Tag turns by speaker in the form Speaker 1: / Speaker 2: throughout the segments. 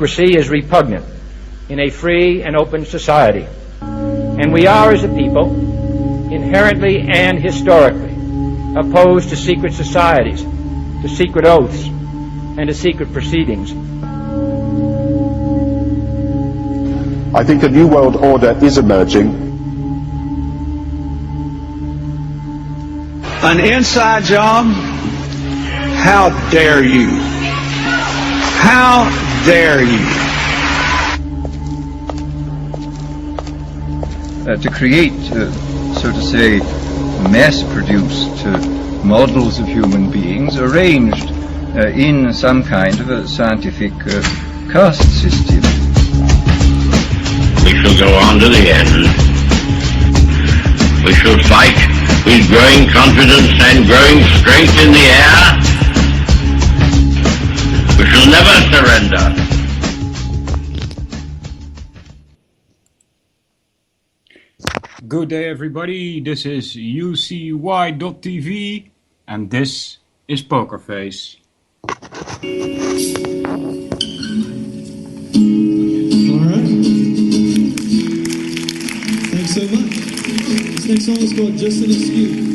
Speaker 1: secrecy is repugnant in a free and open society. And we are, as a people, inherently and historically opposed to secret societies, to secret oaths, and to secret proceedings.
Speaker 2: I think a new world order is emerging.
Speaker 3: An inside job? How dare you? How dare you?
Speaker 4: To create, so to say, mass-produced models of human beings arranged in some kind of a scientific caste system.
Speaker 5: We shall go on to the end. We shall fight with growing confidence and growing strength in the air. We shall never surrender.
Speaker 6: Good day everybody, this is UCY.tv and this is Poker Face.
Speaker 7: Thanks so much. This next song is called Just an Excuse.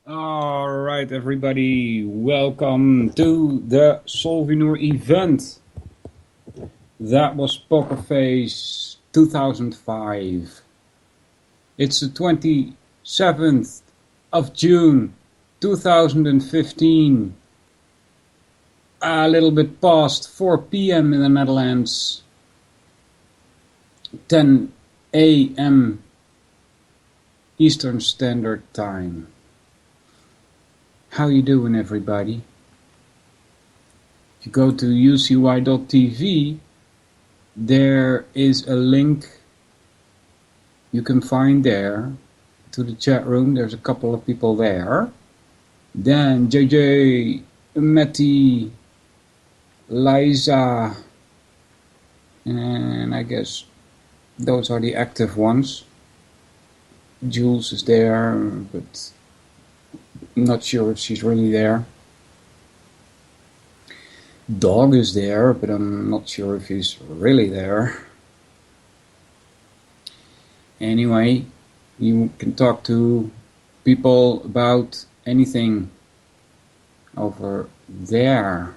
Speaker 6: Alright everybody, welcome to the Solvinur Event. That was Poker Face 2005. It's the 27th of June 2015. A little bit past 4 p.m. in the Netherlands. 10 a.m. Eastern Standard Time. How you doing everybody? If you go to ucy.tv, there is a link you can find there to the chat room. There's a couple of people there. Dan, JJ, Matty, Liza, and I guess those are the active ones. Jules is there, but I'm not sure if she's really there. Dog is there, but I'm not sure if he's really there. Anyway, you can talk to people about anything over there.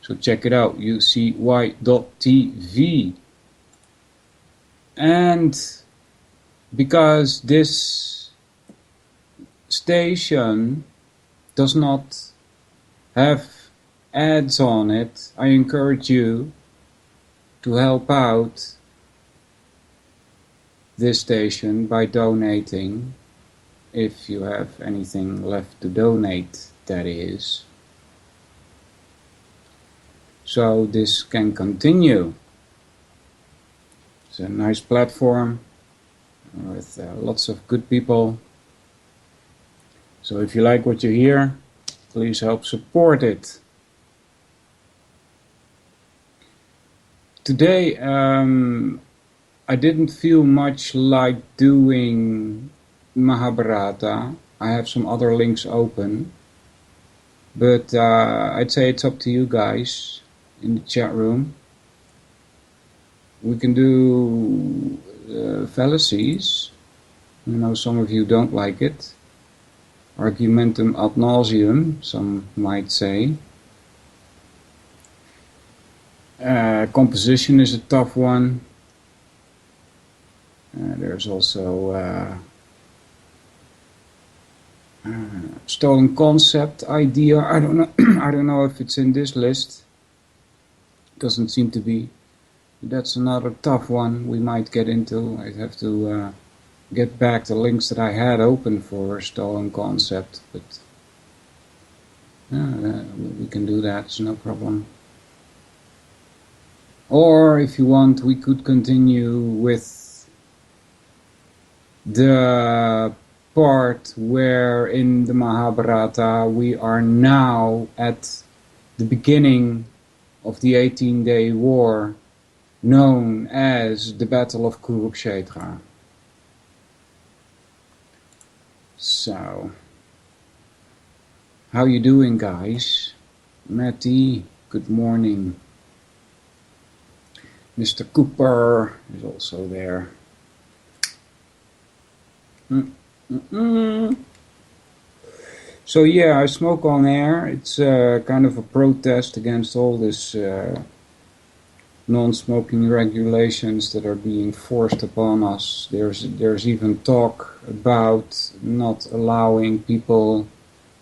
Speaker 6: So check it out, ucy.tv. And because this station does not have ads on it, I encourage you to help out this station by donating, if you have anything left to donate, that is, so this can continue. It's a nice platform with lots of good people. So if you like what you hear, please help support it. Today I didn't feel much like doing Mahabharata. I have some other links open, but I'd say it's up to you guys in the chat room. We can do fallacies. I know some of you don't like it. Argumentum ad nauseum, some might say. Composition is a tough one. There's also stolen concept idea. I don't know. I don't know if it's in this list. Doesn't seem to be. That's another tough one we might get into. I'd have to get back the links that I had open for stolen concept, but we can do that. It's no problem. Or if you want, we could continue with the part where in the Mahabharata we are now at the beginning of the 18-day war known as the Battle of Kurukshetra. So, how you doing, guys? Matty, good morning. Mr. Cooper is also there. So yeah, I smoke on air. It's kind of a protest against all this non-smoking regulations that are being forced upon us. There's even talk about not allowing people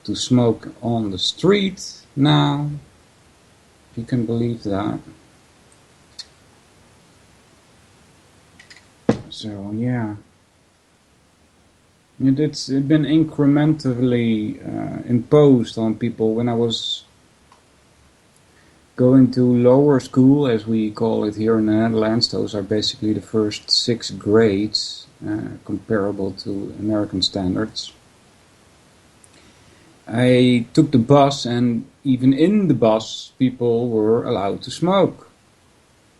Speaker 6: to smoke on the street now. If you can believe that. So yeah, it's been incrementally imposed on people. When I was Going to lower school, as we call it here in the Netherlands, those are basically the first 6 grades, comparable to American standards. I took the bus, and even in the bus, people were allowed to smoke.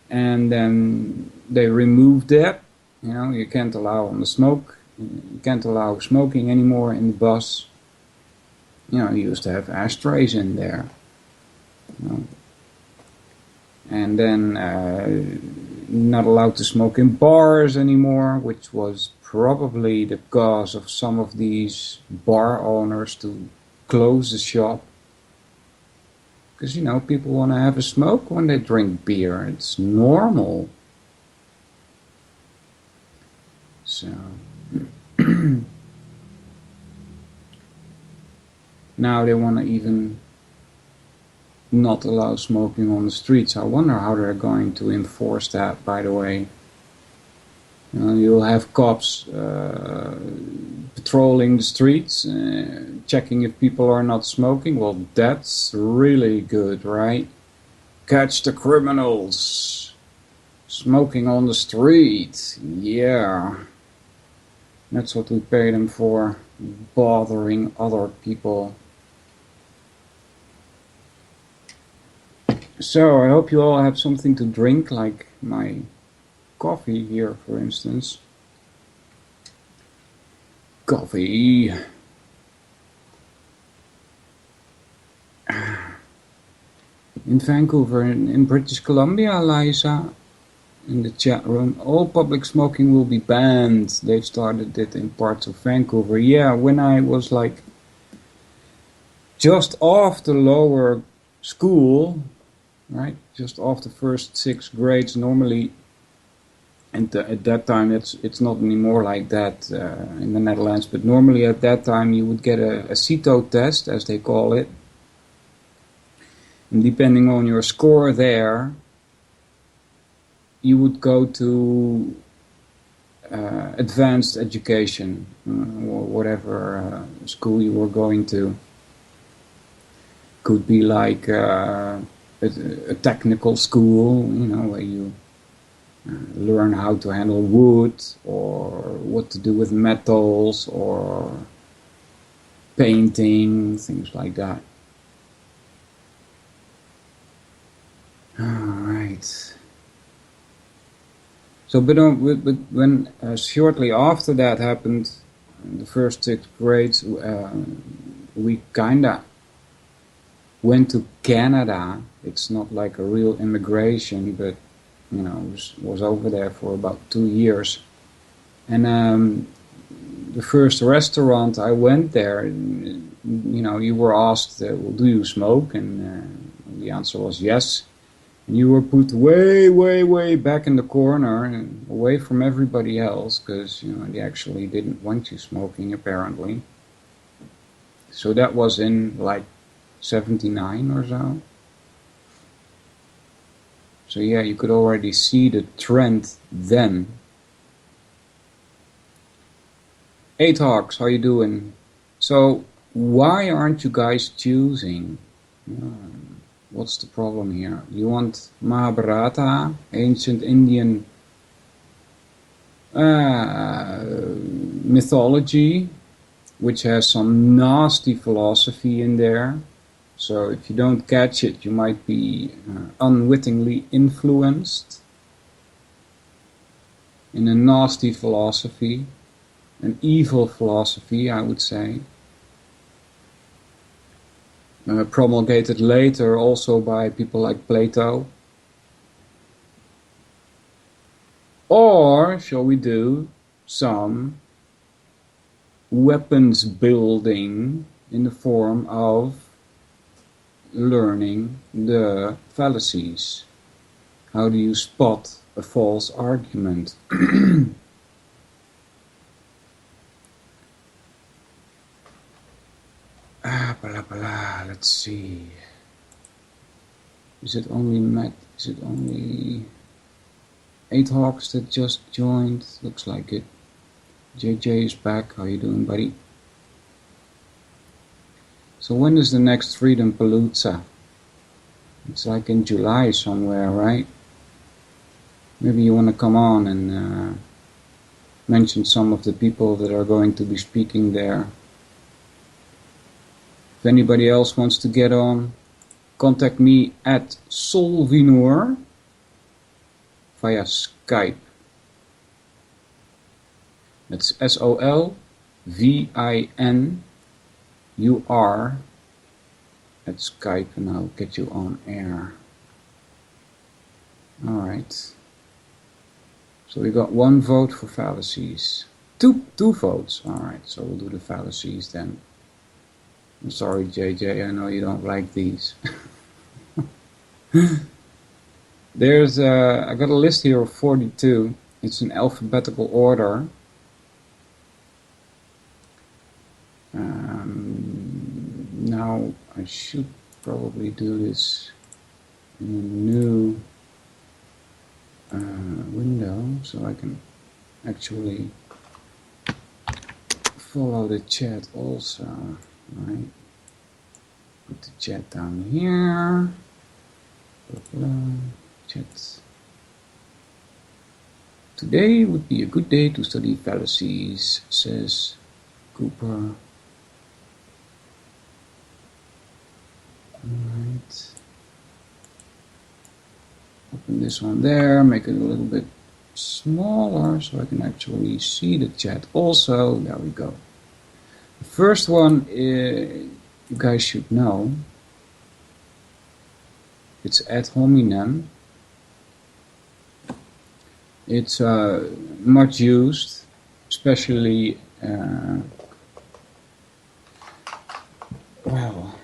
Speaker 6: And then they removed that. You know, you can't allow on the smoke. You can't allow smoking anymore in the bus. You know, you used to have ashtrays in there. You know. And then not allowed to smoke in bars anymore, which was probably the cause of some of these bar owners to close the shop. Because, you know, people want to have a smoke when they drink beer. It's normal. So... now they want to even not allow smoking on the streets. I wonder how they're going to enforce that, by the way. You know, you'll have cops patrolling the streets, checking if people are not smoking. Well, that's really good, right? Catch the criminals smoking on the street. Yeah. That's what we pay them for, bothering other people. So, I hope you all have something to drink, like my coffee here, for instance. Coffee. In Vancouver, in British Columbia, Liza, in the chat room, all public smoking will be banned. They've started it in parts of Vancouver. Yeah, when I was like just off the lower school, right, just off the first 6 grades, normally, and at that time it's not anymore like that in the Netherlands, but normally at that time you would get a CITO test, as they call it, and depending on your score there, you would go to advanced education, or whatever school you were going to. Could be like a technical school, you know, where you learn how to handle wood, or what to do with metals, or painting, things like that. Alright. So, but when shortly after that happened, in the first 6 grades, we kinda went to Canada. It's not like a real immigration, but you know, was over there for about 2 years. And the first restaurant I went there, you know, you were asked, well, do you smoke? And the answer was yes. And you were put way, way, way back in the corner and away from everybody else, because, you know, they actually didn't want you smoking, apparently. So that was in, like, 79 or so. So yeah, you could already see the trend then. Hawks, how you doing? So, why aren't you guys choosing? What's the problem here? You want Mahabharata, ancient Indian mythology, which has some nasty philosophy in there. So if you don't catch it, you might be unwittingly influenced in a nasty philosophy, an evil philosophy, I would say. Promulgated later also by people like Plato. Or shall we do some weapons building in the form of learning the fallacies? How do you spot a false argument? Blah, blah, let's see. Is it only 8 Hawks that just joined? Looks like it. JJ is back. How you doing, buddy? So when is the next Freedom Palooza? It's like in July somewhere, right? Maybe you want to come on and mention some of the people that are going to be speaking there. If anybody else wants to get on, contact me at Solvinur via Skype. That's SOLVINUR at Skype, and I'll get you on air. Alright. So we got 1 vote for fallacies. Two votes. Alright, so we'll do the fallacies then. I'm sorry, JJ, I know you don't like these. There's I got a list here of 42. It's in alphabetical order. Now I should probably do this in a new window so I can actually follow the chat also. Right? Put the chat down here. Chat. Today would be a good day to study fallacies, says Cooper. Alright. Open this one there, make it a little bit smaller so I can actually see the chat also. There we go. The first one you guys should know. It's ad hominem. It's much used, especially well,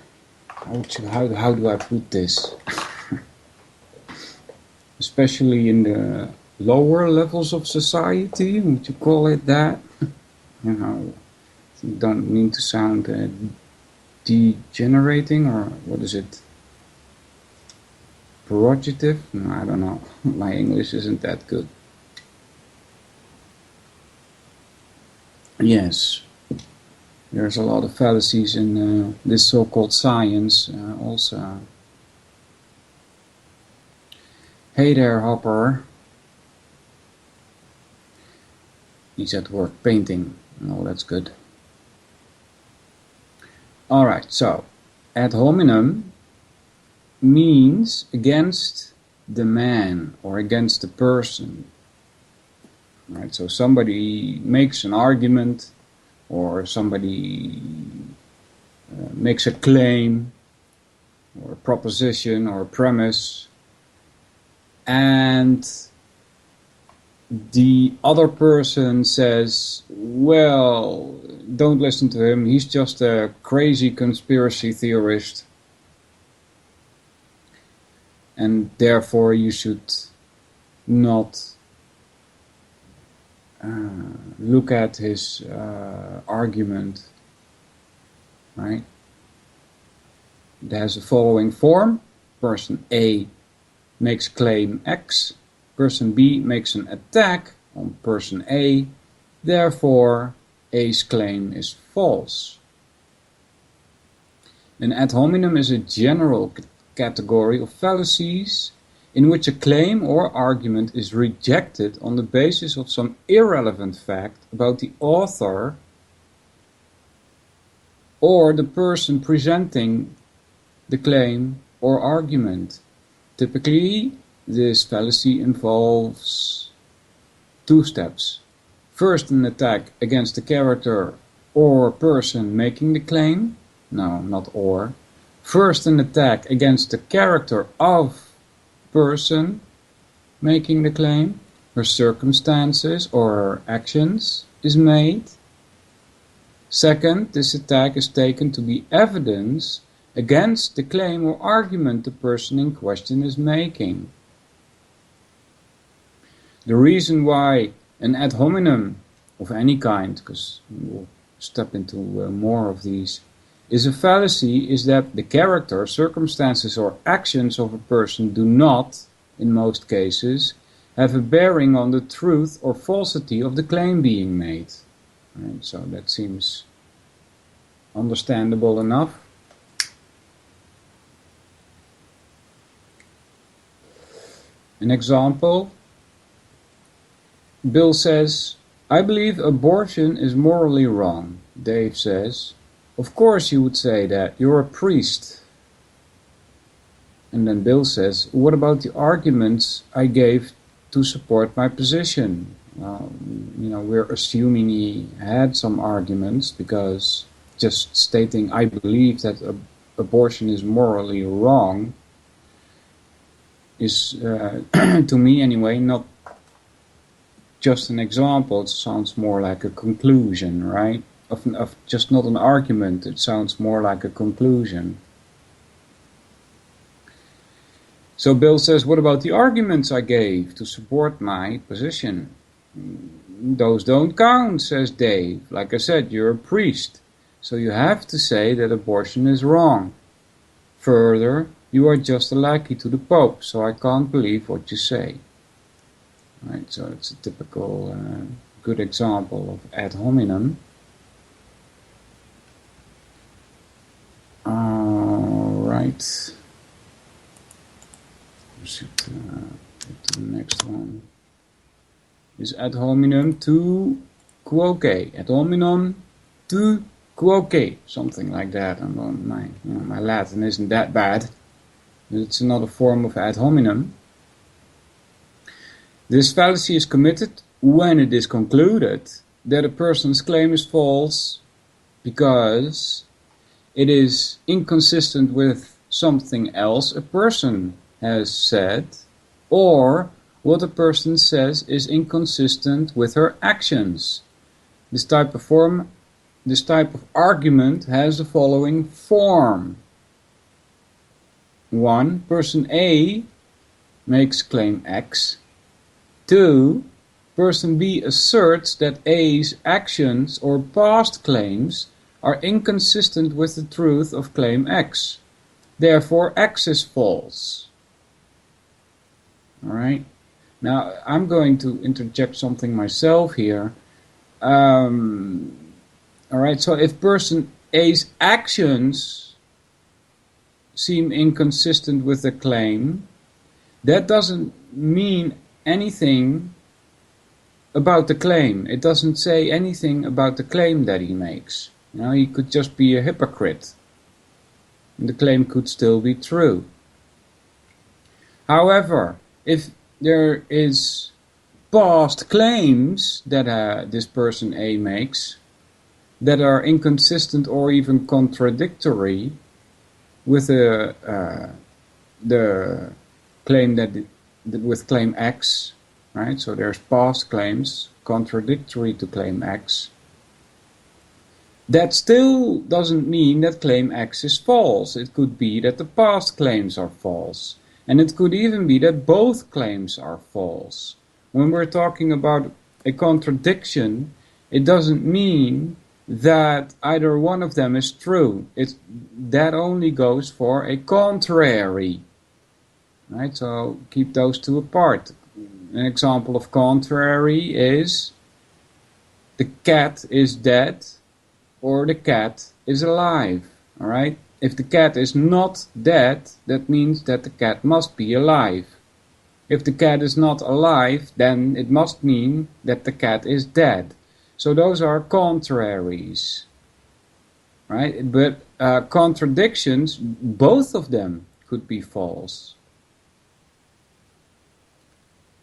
Speaker 6: how do I put this? Especially in the lower levels of society, would you call it that? You know, you don't mean to sound degenerating, or what is it? Pejorative? No, I don't know. My English isn't that good. Yes, there's a lot of fallacies in this so-called science also. Hey there, Hopper. He's at work painting. Oh, that's good. Alright, so ad hominem means against the man or against the person. Right, so somebody makes an argument or somebody makes a claim or a proposition or a premise, and the other person says, well, don't listen to him, he's just a crazy conspiracy theorist, and therefore you should not look at his argument, right? It has the following form. Person A makes claim X, person B makes an attack on person A, therefore A's claim is false. An ad hominem is a general category of fallacies in which a claim or argument is rejected on the basis of some irrelevant fact about the author or the person presenting the claim or argument. Typically, this fallacy involves 2 steps. First, an attack against the character or person making the claim. No, not or. First, an attack against the character of person making the claim, her circumstances or her actions is made. Second, this attack is taken to be evidence against the claim or argument the person in question is making. The reason why an ad hominem of any kind, because we'll step into more of these, is a fallacy is that the character, circumstances or actions of a person do not, in most cases, have a bearing on the truth or falsity of the claim being made. Right, so that seems understandable enough. An example, Bill says, I believe abortion is morally wrong. Dave says, of course you would say that, you're a priest. And then Bill says, what about the arguments I gave to support my position? Well, we're assuming he had some arguments, because just stating I believe that abortion is morally wrong is, to me anyway, not just an example. It sounds more like a conclusion, right? Of just not an argument, it sounds more like a conclusion. So Bill says, what about the arguments I gave to support my position? Those don't count, says Dave. Like I said, you're a priest, so you have to say that abortion is wrong. Further, you are just a lackey to the Pope, so I can't believe what you say. Right, so it's a typical good example of ad hominem. Alright. We should get to the next one. Is ad hominem tu quoque. Ad hominem tu quoque. Something like that. And my Latin isn't that bad. It's another form of ad hominem. This fallacy is committed when it is concluded that a person's claim is false because it is inconsistent with something else a person has said, or what a person says is inconsistent with her actions. This type of argument has the following form. 1. Person A makes claim X. 2. Person B asserts that A's actions or past claims are inconsistent with the truth of claim X. Therefore, X is false. Alright? Now, I'm going to interject something myself here. Alright, so if person A's actions seem inconsistent with the claim, that doesn't mean anything about the claim. It doesn't say anything about the claim that he makes. He could just be a hypocrite. And the claim could still be true. However, if there is past claims that this person A makes that are inconsistent or even contradictory with the claim with claim X, right? So there's past claims contradictory to claim X. That still doesn't mean that claim X is false. It could be that the past claims are false. And it could even be that both claims are false. When we're talking about a contradiction, it doesn't mean that either one of them is true. That only goes for a contrary. Right? So keep those two apart. An example of contrary is the cat is dead or the cat is alive. Alright? If the cat is not dead, that means that the cat must be alive. If the cat is not alive, then it must mean that the cat is dead. So those are contraries. Right? But contradictions, both of them could be false.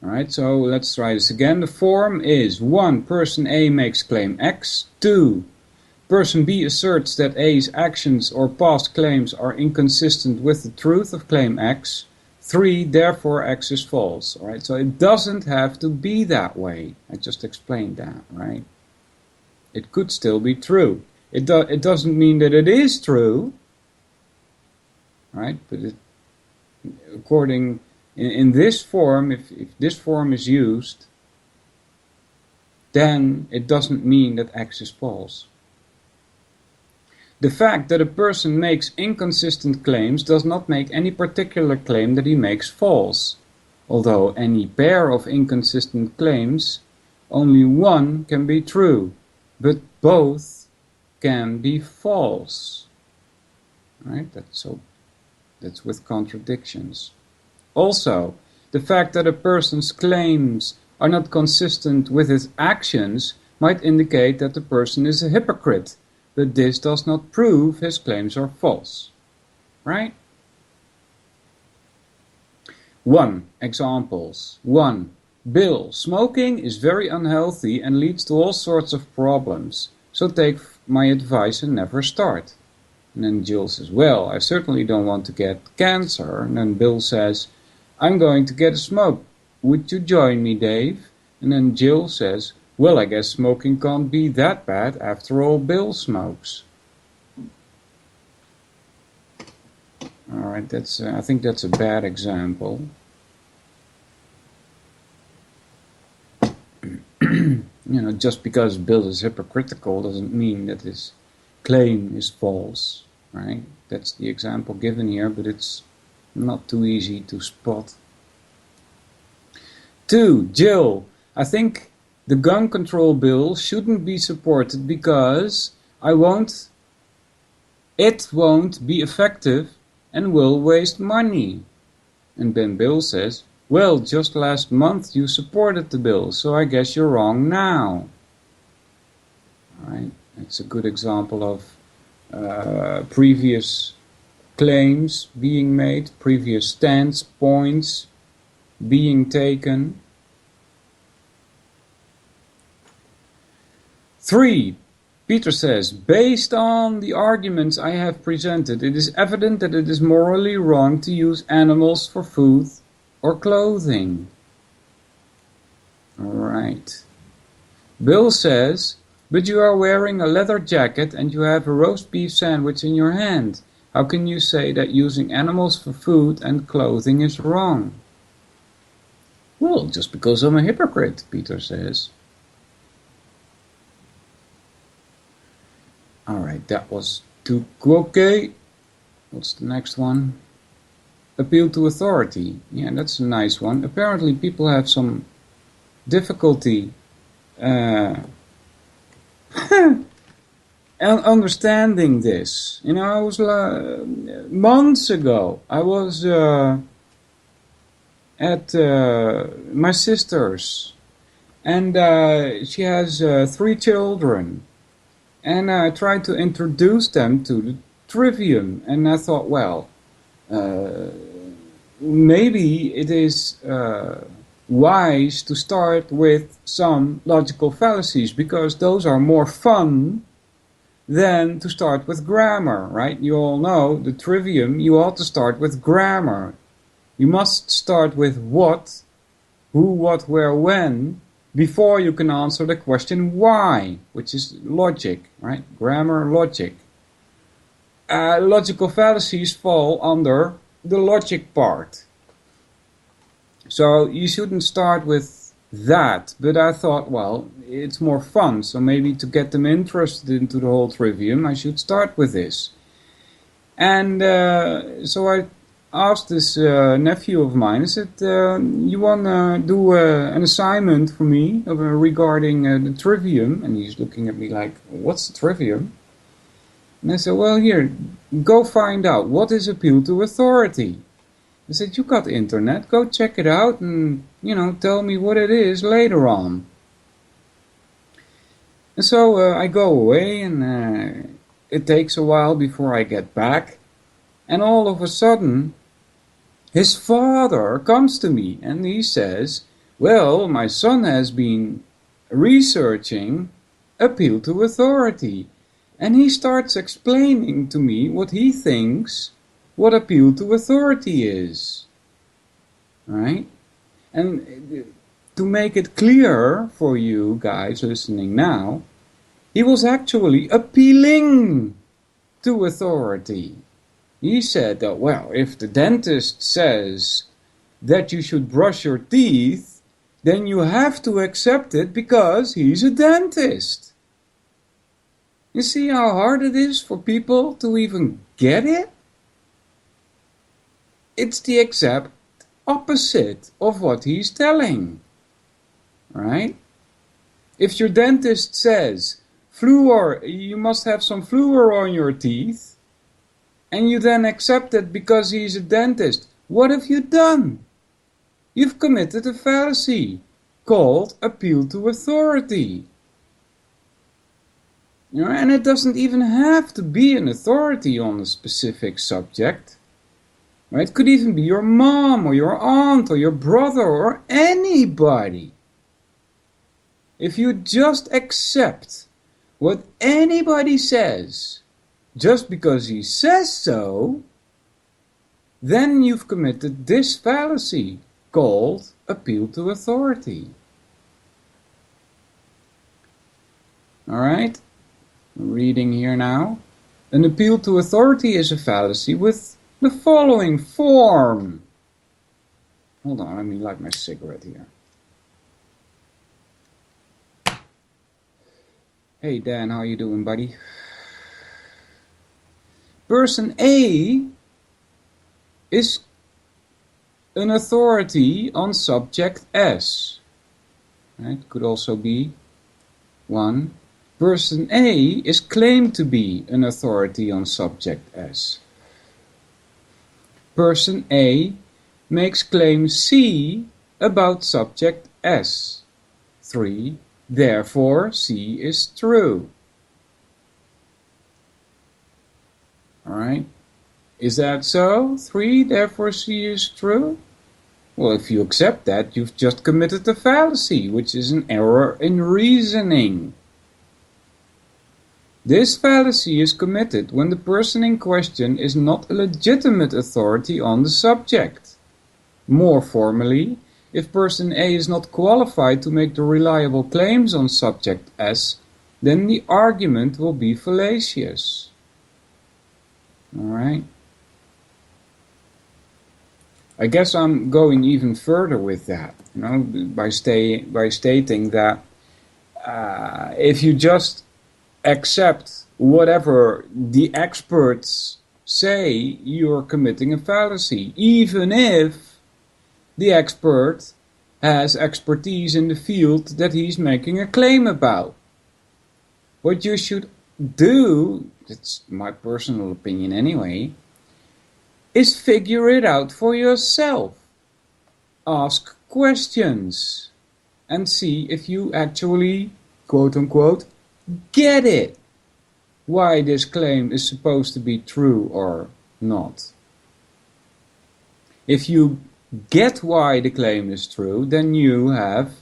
Speaker 6: Alright, so let's try this again. The form is 1. Person A makes claim X. 2. Person B asserts that A's actions or past claims are inconsistent with the truth of claim X. 3. Therefore X is false. Alright, so it doesn't have to be that way. I just explained that, right? It could still be true. It doesn't mean that it is true. Right? But according in this form, if this form is used, then it doesn't mean that X is false. The fact that a person makes inconsistent claims does not make any particular claim that he makes false. Although any pair of inconsistent claims, only one can be true, but both can be false. Right? That's with contradictions. Also, The fact that a person's claims are not consistent with his actions might indicate that the person is a hypocrite, but this does not prove his claims are false. Right? 1. Examples. 1. Bill, smoking is very unhealthy and leads to all sorts of problems, so take my advice and never start. And then Jill says, well, I certainly don't want to get cancer. And then Bill says, I'm going to get a smoke. Would you join me, Dave? And then Jill says, well, I guess smoking can't be that bad. After all, Bill smokes. Alright, I think that's a bad example. Just because Bill is hypocritical doesn't mean that his claim is false, right? That's the example given here, but it's not too easy to spot. 2. Jill, I think the gun control bill shouldn't be supported because it won't be effective and will waste money. And then Bill says, well, just last month you supported the bill, so I guess you're wrong now. Alright, that's a good example of previous claims being made, previous stance points being taken. 3. Peter says, based on the arguments I have presented, it is evident that it is morally wrong to use animals for food or clothing. Alright. Bill says, but you are wearing a leather jacket and you have a roast beef sandwich in your hand. How can you say that using animals for food and clothing is wrong? Well, just because I'm a hypocrite, Peter says. Alright, that was 2. Okay. What's the next one? Appeal to authority. Yeah, that's a nice one. Apparently people have some difficulty understanding this. I was months ago, I was at my sister's, and she has 3 children, and I tried to introduce them to the trivium, and I thought, well, maybe it is wise to start with some logical fallacies, because those are more fun than to start with grammar, right? You all know the trivium, you ought to start with grammar. You must start with what, who, what, where, when, before you can answer the question why, which is logic, right? Grammar, logic. Logical fallacies fall under the logic part. So you shouldn't start with that, but I thought, well, it's more fun, so maybe to get them interested into the whole trivium, I should start with this. And so I asked this nephew of mine, I said, you want to do an assignment for me regarding the trivium? And he's looking at me like, what's the trivium? And I said, well, here, go find out, what is appeal to authority? I said, you got internet, go check it out and, tell me what it is later on. And so I go away, and it takes a while before I get back. And all of a sudden, his father comes to me and he says, well, my son has been researching appeal to authority. And he starts explaining to me what he thinks what appeal to authority is. Right? And to make it clear for you guys listening now, he was actually appealing to authority. He said that, well, if the dentist says that you should brush your teeth, then you have to accept it because he's a dentist. You see how hard it is for people to even get it? It's the exact opposite of what he's telling. Right? If your dentist says, you must have some fluor on your teeth, and you then accept it because he's a dentist, what have you done? you've committed a fallacy called appeal to authority. And it doesn't even have to be an authority on a specific subject. Right? It could even be your mom or your aunt or your brother or anybody. If you just accept what anybody says just because he says so, then you've committed this fallacy called appeal to authority. Alright? Reading here now. An appeal to authority is a fallacy with the following form. Hold on, let me light my cigarette here. Hey Dan, how you doing, buddy? Person A is an authority on subject S. Right? Could also be 1. Person A is claimed to be an authority on subject S. Person A makes claim C about subject S. 3. Therefore, C is true. Alright? Is that so? 3. Therefore, C is true? Well, if you accept that, you've just committed a fallacy, which is an error in reasoning. This fallacy is committed when the person in question is not a legitimate authority on the subject. More formally, if person A is not qualified to make the reliable claims on subject S, then the argument will be fallacious. Alright? I guess I'm going even further with that, by stating that if you just accept whatever the experts say, you're committing a fallacy, even if the expert has expertise in the field that he's making a claim about. What you should do, it's my personal opinion anyway, is figure it out for yourself. Ask questions and see if you actually, quote unquote, get it. Why this claim is supposed to be true or not. If you get why the claim is true, then you have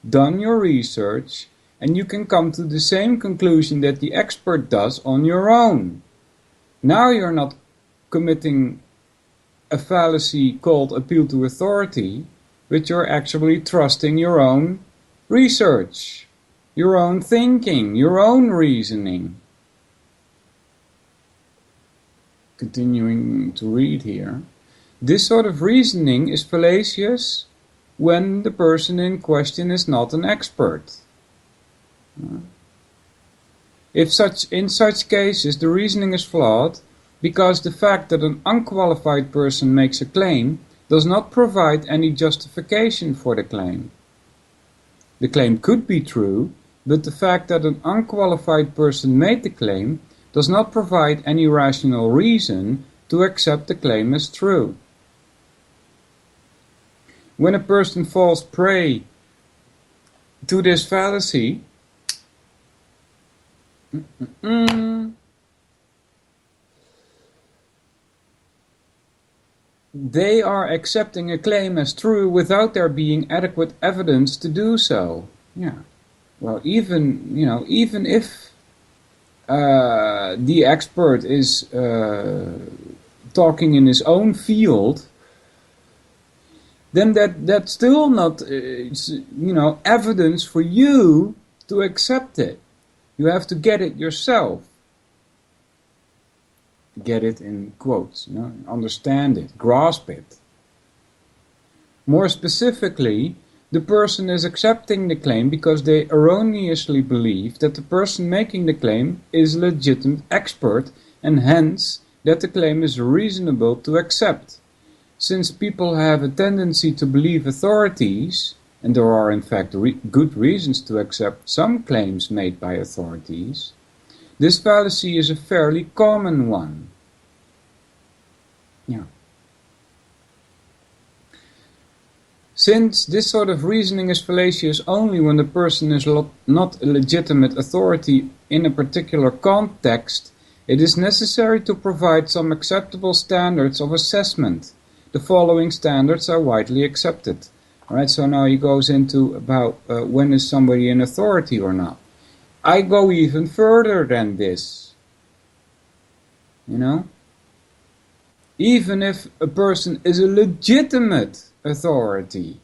Speaker 6: done your research and you can come to the same conclusion that the expert does on your own. Now you're not committing a fallacy called appeal to authority, but you're actually trusting your own research, your own thinking, your own reasoning. Continuing to read here. This sort of reasoning is fallacious when the person in question is not an expert. In such cases, the reasoning is flawed because the fact that an unqualified person makes a claim does not provide any justification for the claim. The claim could be true, but the fact that an unqualified person made the claim does not provide any rational reason to accept the claim as true. When a person falls prey to this fallacy, they are accepting a claim as true without there being adequate evidence to do so. Yeah. Well, even if the expert is talking in his own field, then that's still not evidence for you to accept it. You have to get it yourself. Get it in quotes, understand it, grasp it. More specifically, the person is accepting the claim because they erroneously believe that the person making the claim is a legitimate expert and hence that the claim is reasonable to accept. Since people have a tendency to believe authorities, and there are in fact good reasons to accept some claims made by authorities, this fallacy is a fairly common one. Yeah. Since this sort of reasoning is fallacious only when the person is not a legitimate authority in a particular context, it is necessary to provide some acceptable standards of assessment. The following standards are widely accepted. Alright, so now he goes into about when is somebody an authority or not. I go even further than this. You know? Even if a person is a legitimate authority.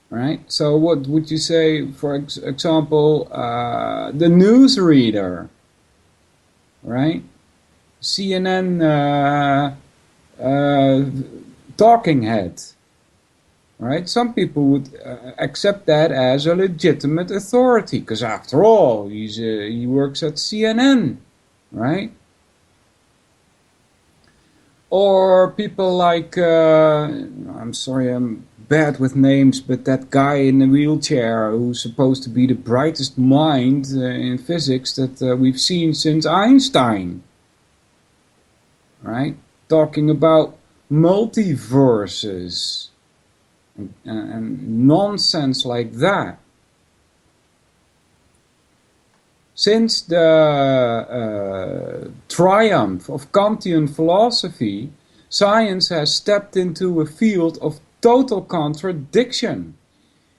Speaker 6: Right? So what would you say, for example, the newsreader, right? CNN talking head, right? Some people would accept that as a legitimate authority, because after all, he works at CNN, right? Or people like, I'm sorry, I'm bad with names, but that guy in the wheelchair who's supposed to be the brightest mind in physics that we've seen since Einstein, right? Talking about multiverses and nonsense like that. Since the triumph of Kantian philosophy, science has stepped into a field of total contradiction.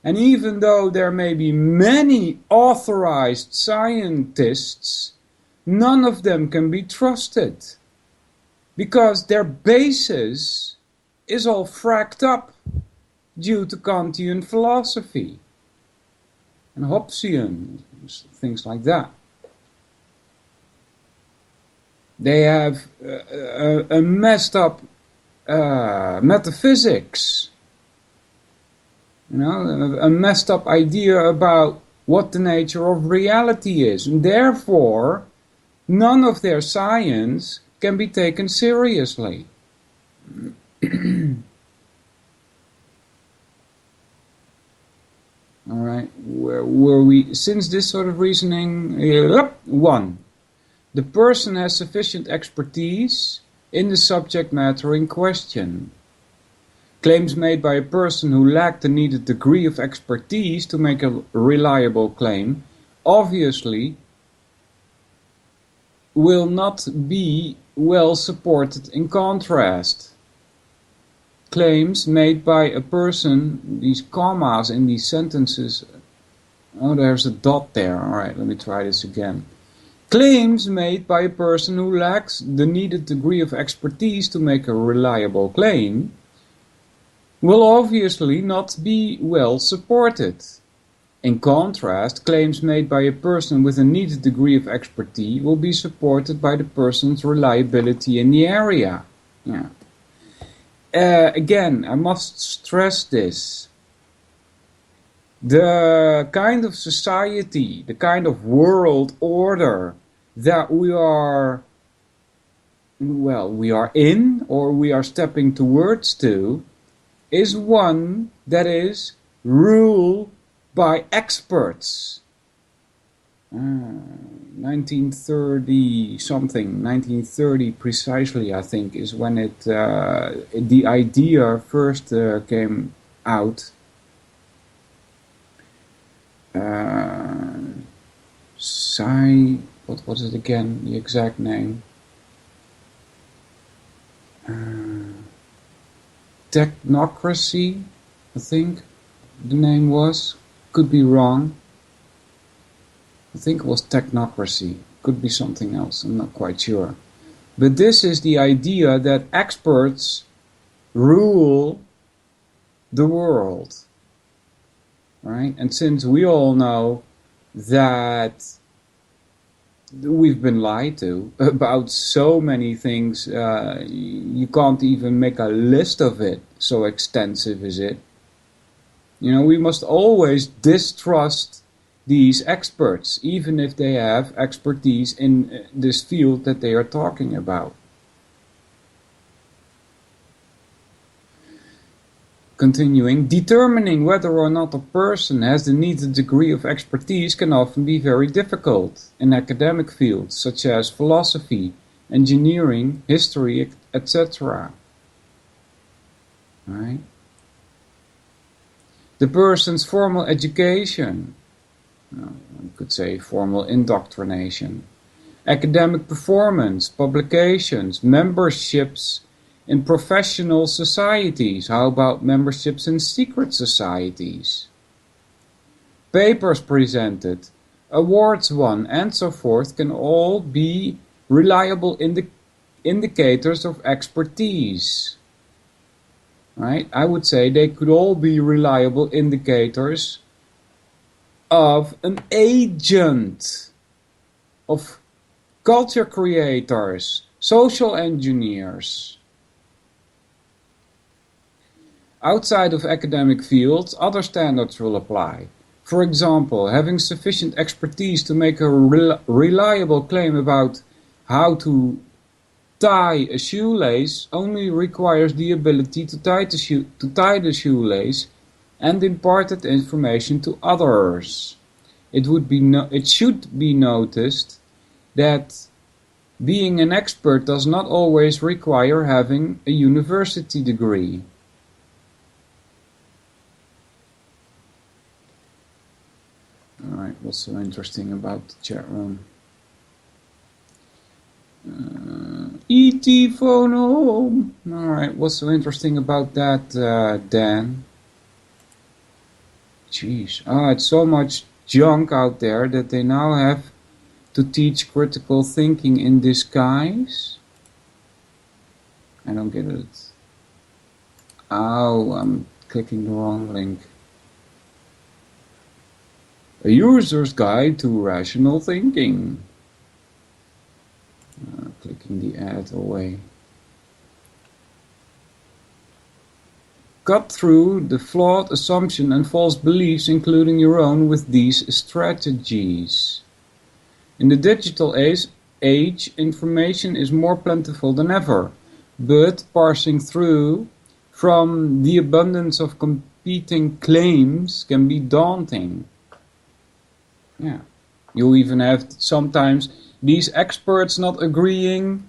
Speaker 6: And even though there may be many authorized scientists, none of them can be trusted, because their basis is all fracked up due to Kantian philosophy and Hobbesian, things like that. They have a messed up metaphysics, you know, a messed up idea about what the nature of reality is, and therefore none of their science can be taken seriously. Alright, where were we? Since this sort of reasoning, 1. The person has sufficient expertise in the subject matter in question. Claims made by a person who lacked the needed degree of expertise to make a reliable claim obviously will not be well supported. In contrast, claims made by a person, these commas in these sentences, oh, there's a dot there. Alright, let me try this again. Claims made by a person who lacks the needed degree of expertise to make a reliable claim will obviously not be well supported. In contrast, claims made by a person with a needed degree of expertise will be supported by the person's reliability in the area. Yeah. Again, I must stress this. The kind of society, the kind of world order that we are in, or we are stepping towards to, is one that is ruled by experts. 1930 precisely, I think, is when the idea first came out. What was it again? The exact name? Technocracy, I think the name was. Could be wrong. I think it was technocracy. Could be something else. I'm not quite sure. But this is the idea that experts rule the world. Right? And since we all know that we've been lied to about so many things, you can't even make a list of it, so extensive is it. You know, we must always distrust these experts, even if they have expertise in this field that they are talking about. Continuing, determining whether or not a person has the needed degree of expertise can often be very difficult in academic fields such as philosophy, engineering, history, etc. Right? the person's formal education, you could say formal indoctrination, academic performance, publications, memberships in professional societies. How about memberships in secret societies? Papers presented, awards won, and so forth can all be reliable indicators of expertise. Right? I would say they could all be reliable indicators of an agent, of culture creators, social engineers. Outside of academic fields, other standards will apply. For example, having sufficient expertise to make a reliable claim about how to tie a shoelace only requires the ability to tie the shoelace and impart that information to others. It should be noticed that being an expert does not always require having a university degree. Alright, what's so interesting about the chat room? E.T. phone home. Alright, what's so interesting about that, Dan? Jeez, it's so much junk out there that they now have to teach critical thinking in disguise? I don't get it. Oh, I'm clicking the wrong link. A user's guide to rational thinking. Clicking the ad away. Cut through the flawed assumption and false beliefs, including your own, with these strategies. In the digital age, information is more plentiful than ever, but parsing through from the abundance of competing claims can be daunting. Yeah, you even have sometimes these experts not agreeing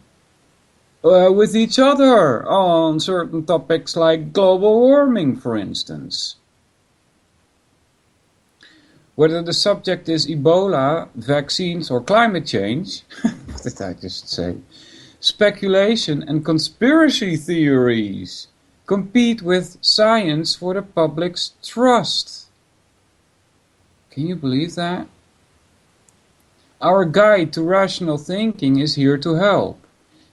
Speaker 6: with each other on certain topics like global warming, for instance. Whether the subject is Ebola, vaccines, or climate change, what did I just say? Speculation and conspiracy theories compete with science for the public's trust. Can you believe that? Our guide to rational thinking is here to help.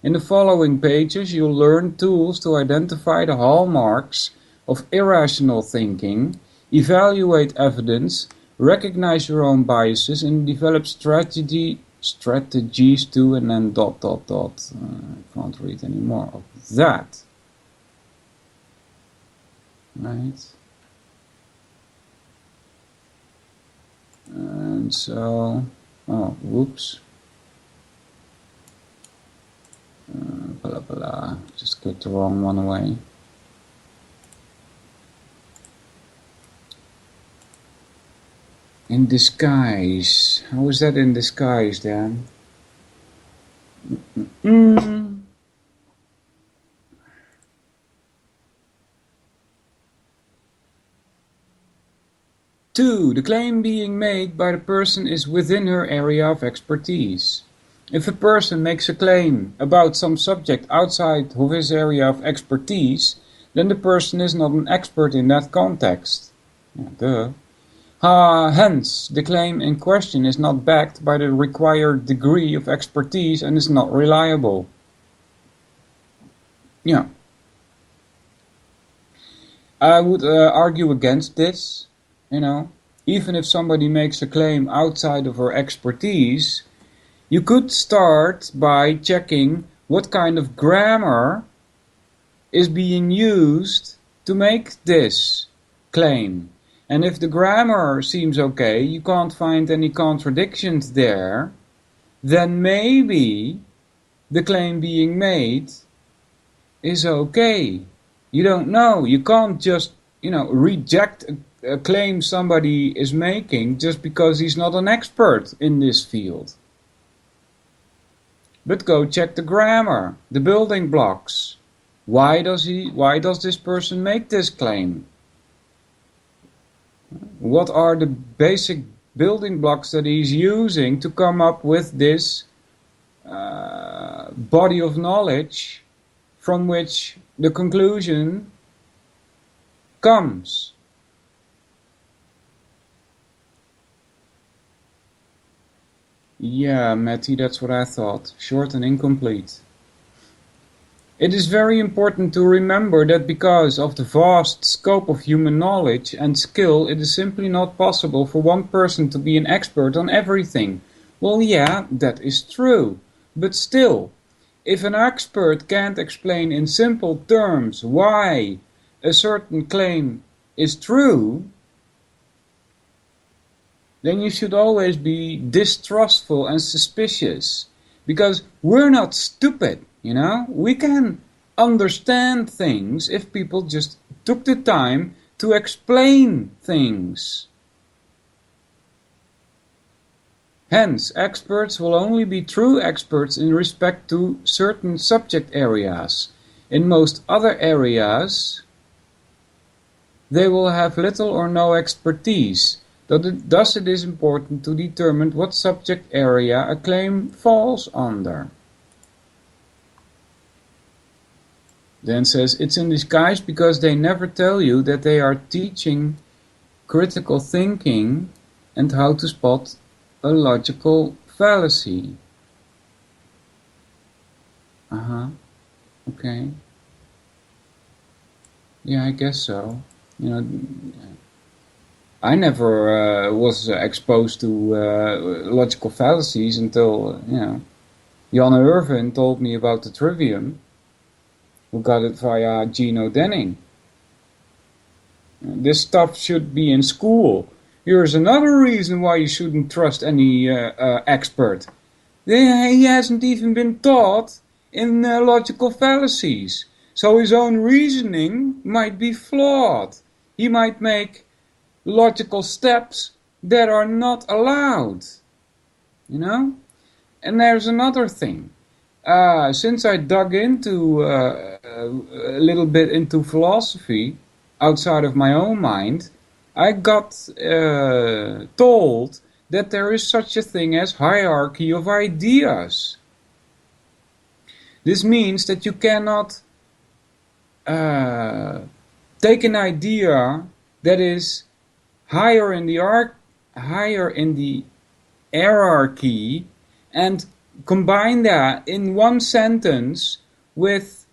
Speaker 6: In the following pages, you'll learn tools to identify the hallmarks of irrational thinking, evaluate evidence, recognize your own biases, and develop strategies to, and then ... I can't read any more of that. Right? And so, whoops. Just clicked the wrong one away. In disguise. How is that in disguise, Dan? 2. The claim being made by the person is within her area of expertise. If a person makes a claim about some subject outside of his area of expertise, then the person is not an expert in that context. Hence, the claim in question is not backed by the required degree of expertise and is not reliable. Yeah. I would argue against this. Even if somebody makes a claim outside of her expertise, you could start by checking what kind of grammar is being used to make this claim. And if the grammar seems okay, you can't find any contradictions there, then maybe the claim being made is okay. You don't know. You can't just, reject a claim somebody is making just because he's not an expert in this field. But go check the grammar, the building blocks. Why does this person make this claim? What are the basic building blocks that he's using to come up with this body of knowledge from which the conclusion comes? Yeah, Matty, that's what I thought. Short and incomplete. It is very important to remember that because of the vast scope of human knowledge and skill, it is simply not possible for one person to be an expert on everything. Well, yeah, that is true. But still, if an expert can't explain in simple terms why a certain claim is true, then you should always be distrustful and suspicious. Because we're not stupid, you know? We can understand things if people just took the time to explain things. Hence, experts will only be true experts in respect to certain subject areas. In most other areas, they will have little or no expertise. Thus it is important to determine what subject area a claim falls under. Then says, it's in disguise because they never tell you that they are teaching critical thinking and how to spot a logical fallacy. Okay. Yeah, I guess so. You know, I never was exposed to logical fallacies until, Jan Irvin told me about the trivium, who got it via Gino Denning. This stuff should be in school. Here's another reason why you shouldn't trust any expert. He hasn't even been taught in logical fallacies. So his own reasoning might be flawed. He might make logical steps that are not allowed. You know? And there's another thing. Since I dug into a little bit into philosophy outside of my own mind, I got told that there is such a thing as hierarchy of ideas. This means that you cannot take an idea that is higher in the hierarchy and combine that in one sentence with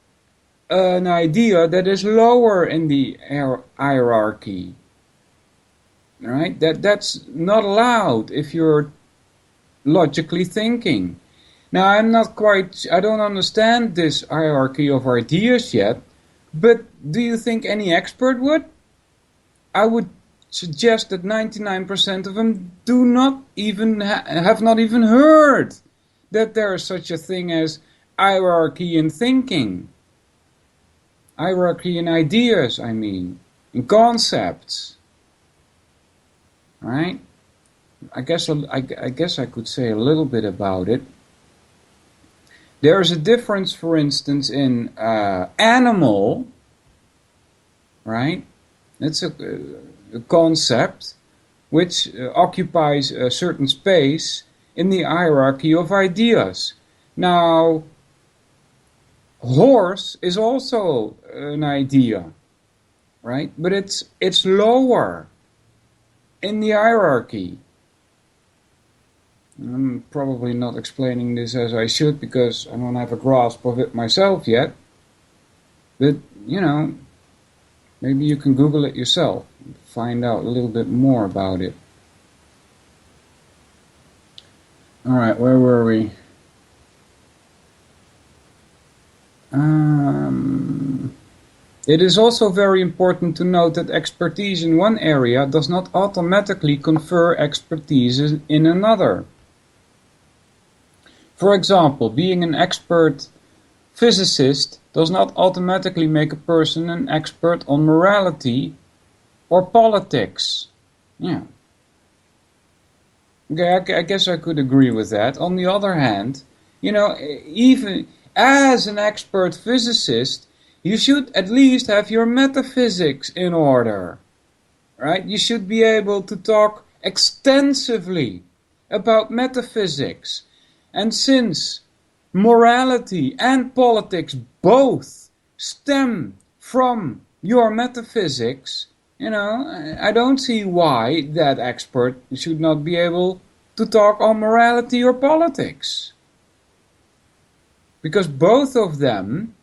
Speaker 6: an idea that is lower in the hierarchy. Right? That's not allowed if you're logically thinking. Now, I don't understand this hierarchy of ideas yet, but do you think any expert would? I would suggest that 99% of them do not even have not even heard that there is such a thing as hierarchy in thinking. Hierarchy in ideas, I mean, in concepts. Right? I guess I could say a little bit about it. There is a difference, for instance, in animal, right? It's a concept which occupies a certain space in the hierarchy of ideas. Now, horse is also an idea, right? But it's lower in the hierarchy. I'm probably not explaining this as I should because I don't have a grasp of it myself yet. But, maybe you can Google it yourself and find out a little bit more about it. Alright, where were we? It is also very important to note that expertise in one area does not automatically confer expertise in another. For example, being an expert physicist does not automatically make a person an expert on morality or politics. Yeah. Okay, I guess I could agree with that. On the other hand, even as an expert physicist, you should at least have your metaphysics in order, right? You should be able to talk extensively about metaphysics. And since morality and politics both stem from your metaphysics, I don't see why that expert should not be able to talk on morality or politics. Because both of them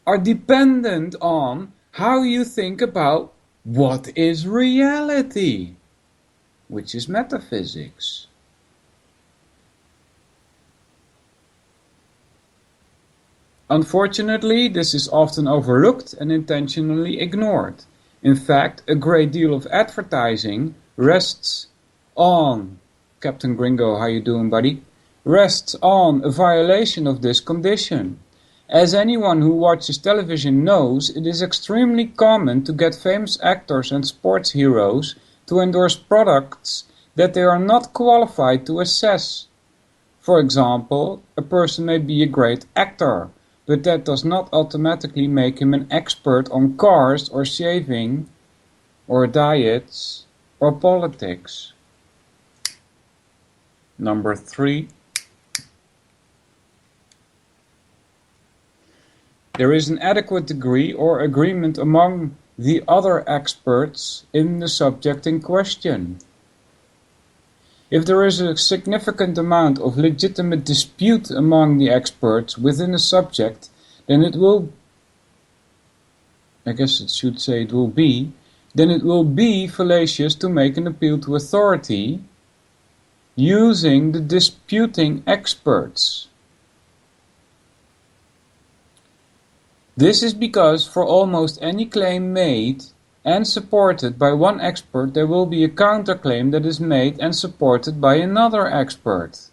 Speaker 6: are dependent on how you think about what is reality, which is metaphysics. Unfortunately, this is often overlooked and intentionally ignored. In fact, a great deal of advertising rests on, Captain Gringo, how you doing, buddy? Rests on a violation of this condition. As anyone who watches television knows, it is extremely common to get famous actors and sports heroes to endorse products that they are not qualified to assess. For example, a person may be a great actor, but that does not automatically make him an expert on cars or shaving or diets or politics. Number 3. There is an adequate degree or agreement among the other experts in the subject in question. If there is a significant amount of legitimate dispute among the experts within a subject, then it will be fallacious to make an appeal to authority using the disputing experts. This is because for almost any claim made and supported by one expert, there will be a counterclaim that is made and supported by another expert.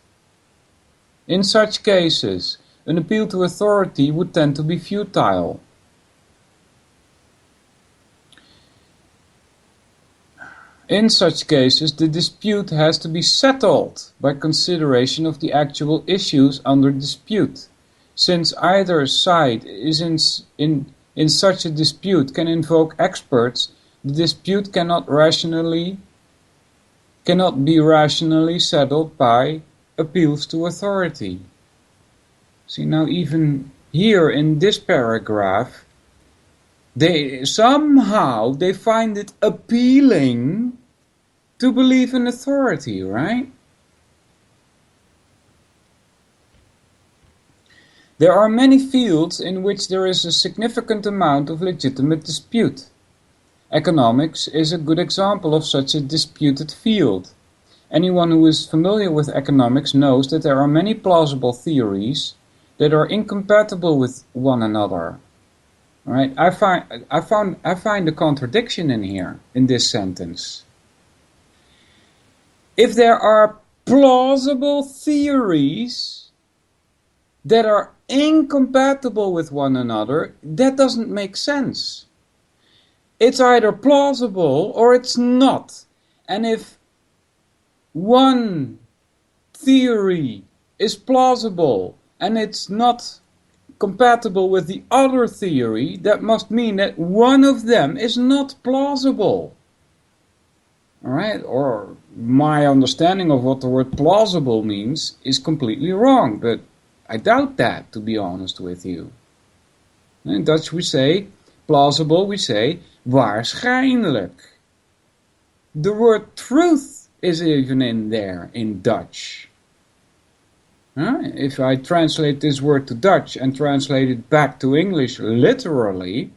Speaker 6: In such cases, an appeal to authority would tend to be futile. In such cases, the dispute has to be settled by consideration of the actual issues under dispute. Since either side is in such a dispute can invoke experts, the dispute cannot be rationally settled by appeals to authority. See, now even here in this paragraph, they find it appealing to believe in authority, right? There are many fields in which there is a significant amount of legitimate dispute. Economics is a good example of such a disputed field. Anyone who is familiar with economics knows that there are many plausible theories that are incompatible with one another. All right? I find a contradiction in here, in this sentence. If there are plausible theories that are incompatible with one another, that doesn't make sense. It's either plausible or it's not. And if one theory is plausible and it's not compatible with the other theory, that must mean that one of them is not plausible. Alright? Or my understanding of what the word plausible means is completely wrong, but I doubt that, to be honest with you. In Dutch we say, plausible, we say, waarschijnlijk. The word truth is even in there, in Dutch. If I translate this word to Dutch and translate it back to English literally,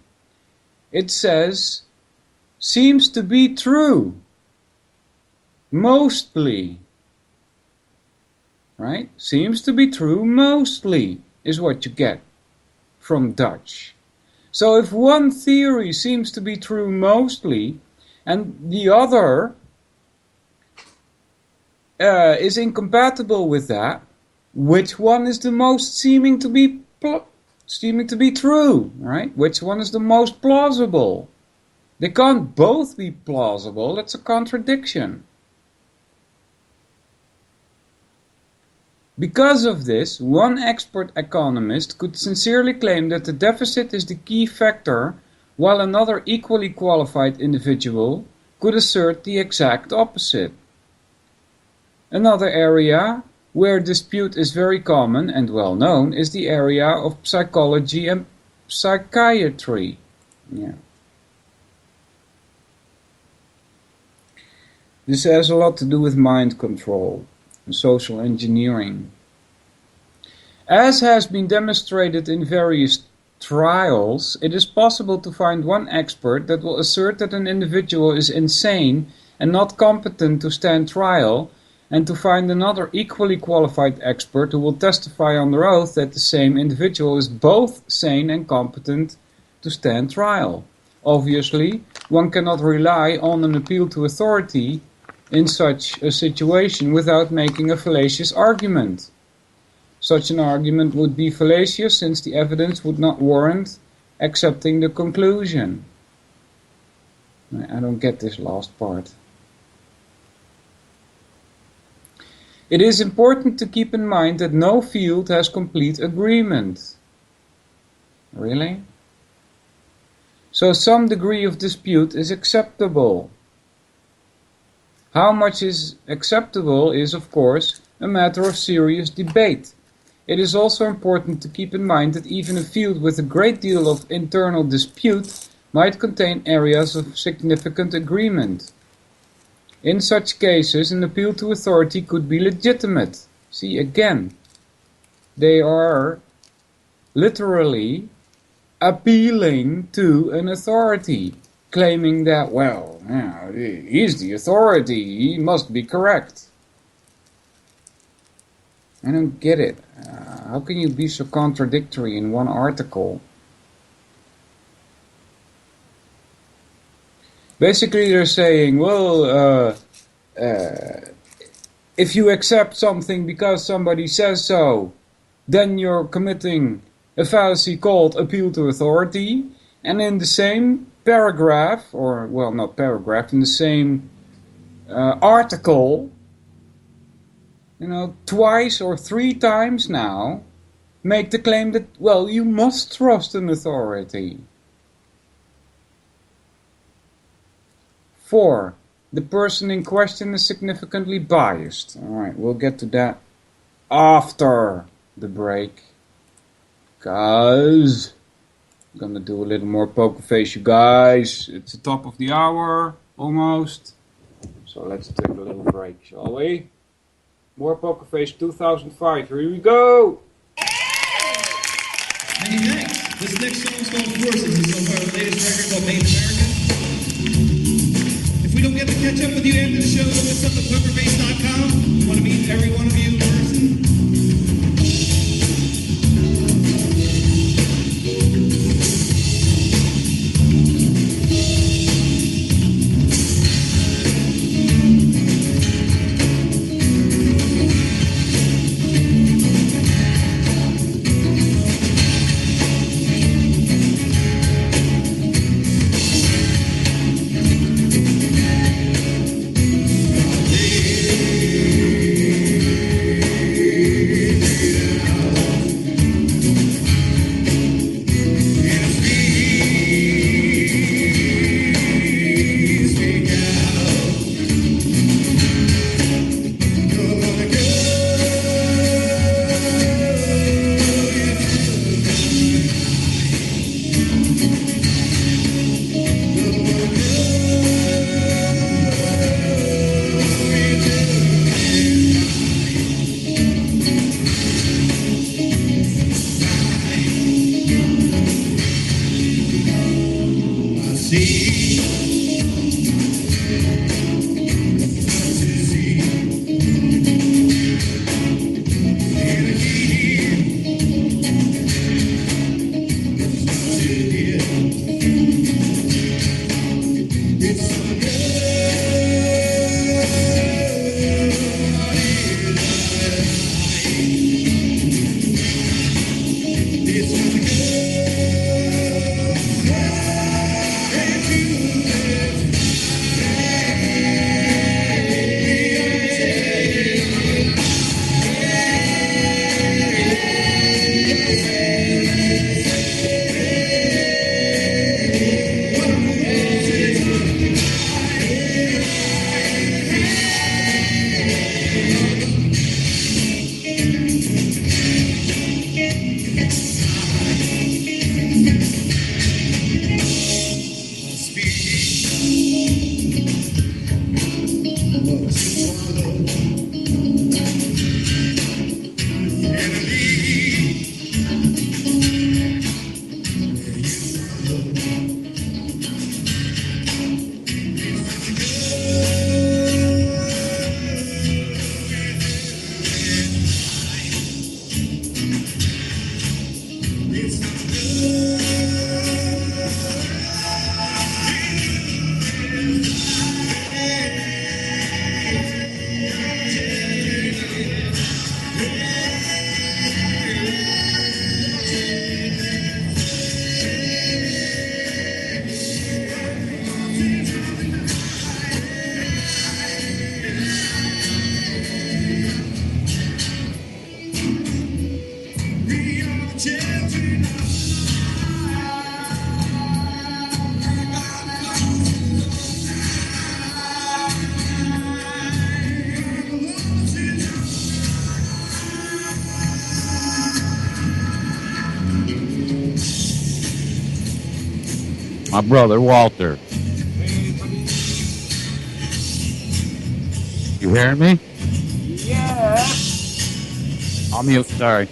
Speaker 6: it says, seems to be true. Mostly. Right? Seems to be true mostly is what you get from Dutch. So if one theory seems to be true mostly and the other is incompatible with that, which one is the most seeming to be true, right? Which one is the most plausible? They can't both be plausible. It's a contradiction. Because of this, one expert economist could sincerely claim that the deficit is the key factor while another equally qualified individual could assert the exact opposite. Another area where dispute is very common and well known is the area of psychology and psychiatry. Yeah. This has a lot to do with mind control and social engineering. As has been demonstrated in various trials, it is possible to find one expert that will assert that an individual is insane and not competent to stand trial, and to find another equally qualified expert who will testify under oath that the same individual is both sane and competent to stand trial. Obviously, one cannot rely on an appeal to authority in such a situation without making a fallacious argument. Such an argument would be fallacious since the evidence would not warrant accepting the conclusion. I don't get this last part. It is important to keep in mind that no field has complete agreement. Really? So some degree of dispute is acceptable. How much is acceptable is, of course, a matter of serious debate. It is also important to keep in mind that even a field with a great deal of internal dispute might contain areas of significant agreement. In such cases, an appeal to authority could be legitimate. See, again, they are literally appealing to an authority, claiming that, well, he's the authority, he must be correct. I don't get it. How can you be so contradictory in one article? Basically, they're saying, well, if you accept something because somebody says so, then you're committing a fallacy called appeal to authority. And in the same paragraph, or, well, not paragraph, in the same article, twice or three times now, make the claim that, well, you must trust an authority. 4. The person in question is significantly biased. Alright, we'll get to that after the break. Guys, I'm gonna do a little more poker face, you guys. It's the top of the hour, almost. So let's take a little break, shall we? More Poker Face 2005. Here we go!
Speaker 7: Many thanks. This next song is called Forces. It's off our latest record called Made in America. If we don't get to catch up with you after the show, look us up at pokerface.com. We want to meet every one of you in person.
Speaker 8: My brother, Walter. You hearing me?
Speaker 6: Yeah.
Speaker 8: I'll mute, sorry.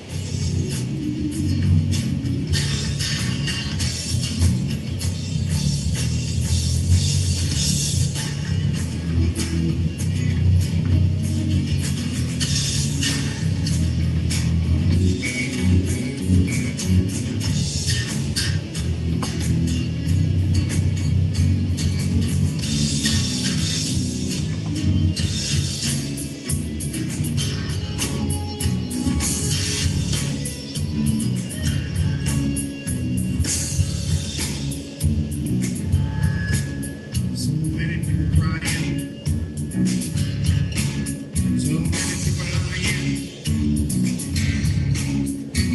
Speaker 7: So many people crying. So many people lying.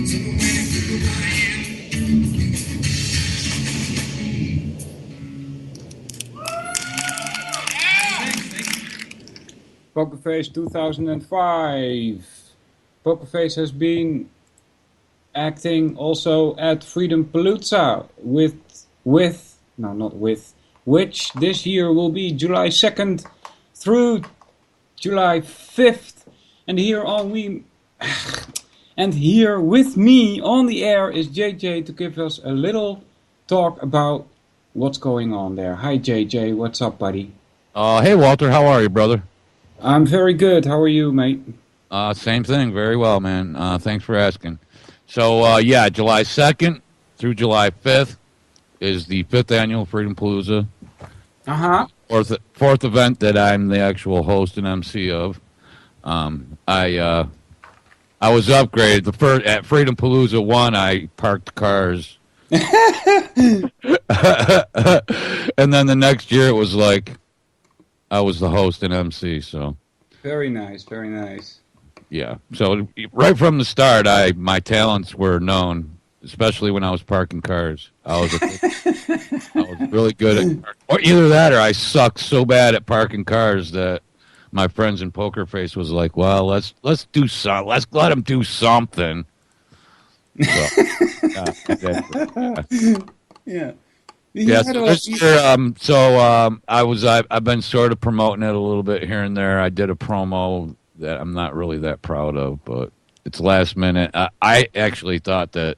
Speaker 7: So many people lying.
Speaker 6: Pokerface 2005. Pokerface has been acting also at Freedom Palooza which this year will be July 2nd through July 5th. And here with me on the air is JJ to give us a little talk about what's going on there. Hi JJ, what's up, buddy?
Speaker 8: Hey, Walter, how are you, brother?
Speaker 6: I'm very good. How are you, mate?
Speaker 8: Same thing. Very well, man. Thanks for asking. So, yeah, July 2nd through July 5th is the 5th annual Freedom Palooza.
Speaker 6: Uh-huh.
Speaker 8: Fourth event that I'm the actual host and MC of. I was upgraded. At Freedom Palooza 1, I parked cars. And then the next year it was like I was the host and MC, so.
Speaker 6: Very nice, very nice.
Speaker 8: Yeah. So right from the start, my talents were known, especially when I was parking cars. I was really good at, or either that or I sucked so bad at parking cars that my friends in Pokerface was like, "Well, let's do some, let's let him do something." So,
Speaker 6: Yeah.
Speaker 8: yeah. So this year, I've been sort of promoting it a little bit here and there. I did a promo that I'm not really that proud of, but it's last minute. I actually thought that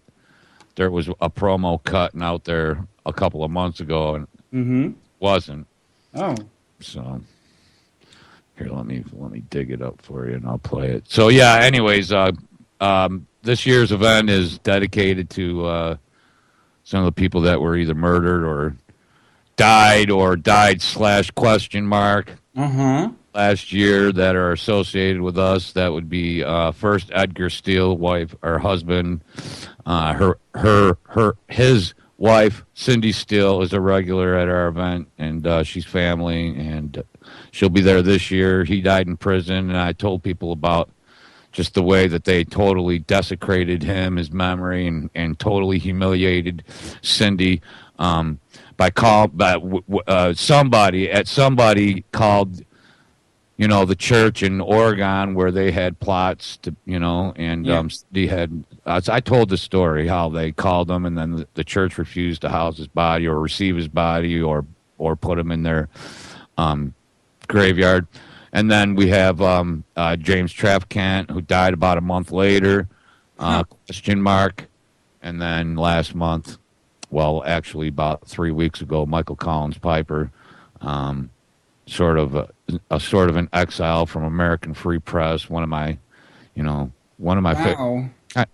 Speaker 8: there was a promo cutting out there a couple of months ago, and wasn't.
Speaker 6: Oh.
Speaker 8: So here, let me dig it up for you, and I'll play it. So yeah. Anyways, this year's event is dedicated to some of the people that were either murdered or died question mark. Last year that are associated with us. That would be first Edgar Steele, wife or husband. His wife Cindy Steele is a regular at our event, and she's family, and she'll be there this year. He died in prison, and I told people about just the way that they totally desecrated him, his memory, and totally humiliated Cindy by somebody called. The church in Oregon where they had plots to, I told the story how they called him, and then the church refused to house his body or receive his body or put him in their graveyard. And then we have James Traficant, who died about a month later, question mark. And then last month, well, actually about 3 weeks ago, Michael Collins Piper, sort of an exile from American Free Press. One of my
Speaker 6: Wow.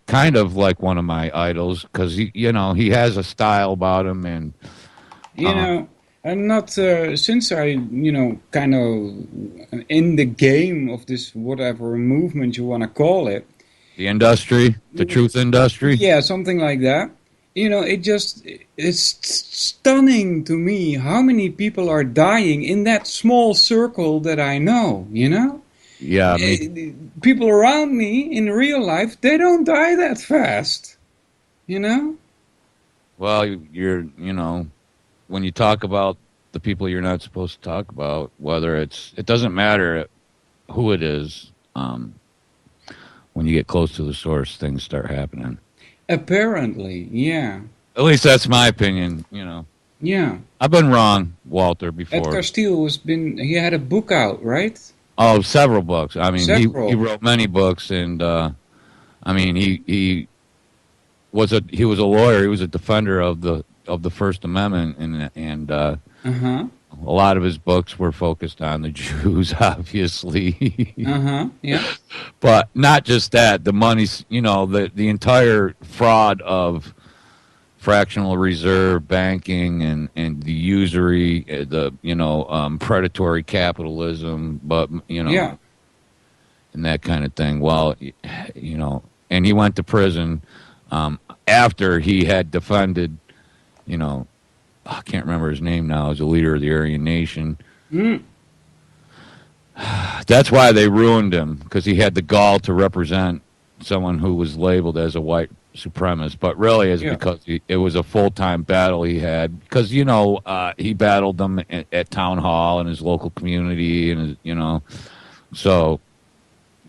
Speaker 8: kind of like one of my idols, because he has a style about him, and
Speaker 6: I'm not since I kind of in the game of this whatever movement you want to call it.
Speaker 8: The industry, the truth industry.
Speaker 6: Yeah, something like that. It's stunning to me how many people are dying in that small circle that I know,
Speaker 8: Yeah.
Speaker 6: People around me in real life, they don't die that fast,
Speaker 8: Well, when you talk about the people you're not supposed to talk about, it doesn't matter who it is, when you get close to the source, things start happening.
Speaker 6: Apparently, yeah.
Speaker 8: At least that's my opinion,
Speaker 6: Yeah.
Speaker 8: I've been wrong, Walter,
Speaker 6: Ed
Speaker 8: before.
Speaker 6: Castile he had a book out, right?
Speaker 8: Oh, several books. I mean,
Speaker 6: Several.
Speaker 8: he wrote many books, and I mean, he was a lawyer. He was a defender of the First Amendment, and
Speaker 6: Uh-huh.
Speaker 8: a lot of his books were focused on the Jews, obviously.
Speaker 6: Uh-huh. Yeah.
Speaker 8: But not just that. The money's, the entire fraud of fractional reserve banking and the usury, predatory capitalism, but
Speaker 6: Yeah.
Speaker 8: and that kind of thing. Well, and he went to prison after he had defended, I can't remember his name now, as a leader of the Aryan Nation.
Speaker 6: Mm.
Speaker 8: That's why they ruined him, because he had the gall to represent someone who was labeled as a white supremacist, but really it's because it was a full-time battle he had, because he battled them at town hall in his local community, and so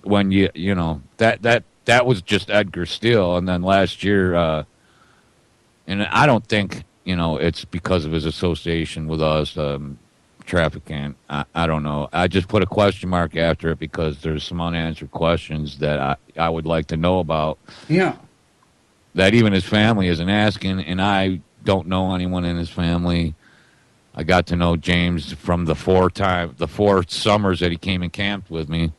Speaker 8: when that was just Edgar Steele. And then last year, and I don't think it's because of his association with us, trafficking. I don't know. I just put a question mark after it because there's some unanswered questions that I would like to know about.
Speaker 6: Yeah.
Speaker 8: That even his family isn't asking, and I don't know anyone in his family. I got to know James from the four summers that he came and camped with me.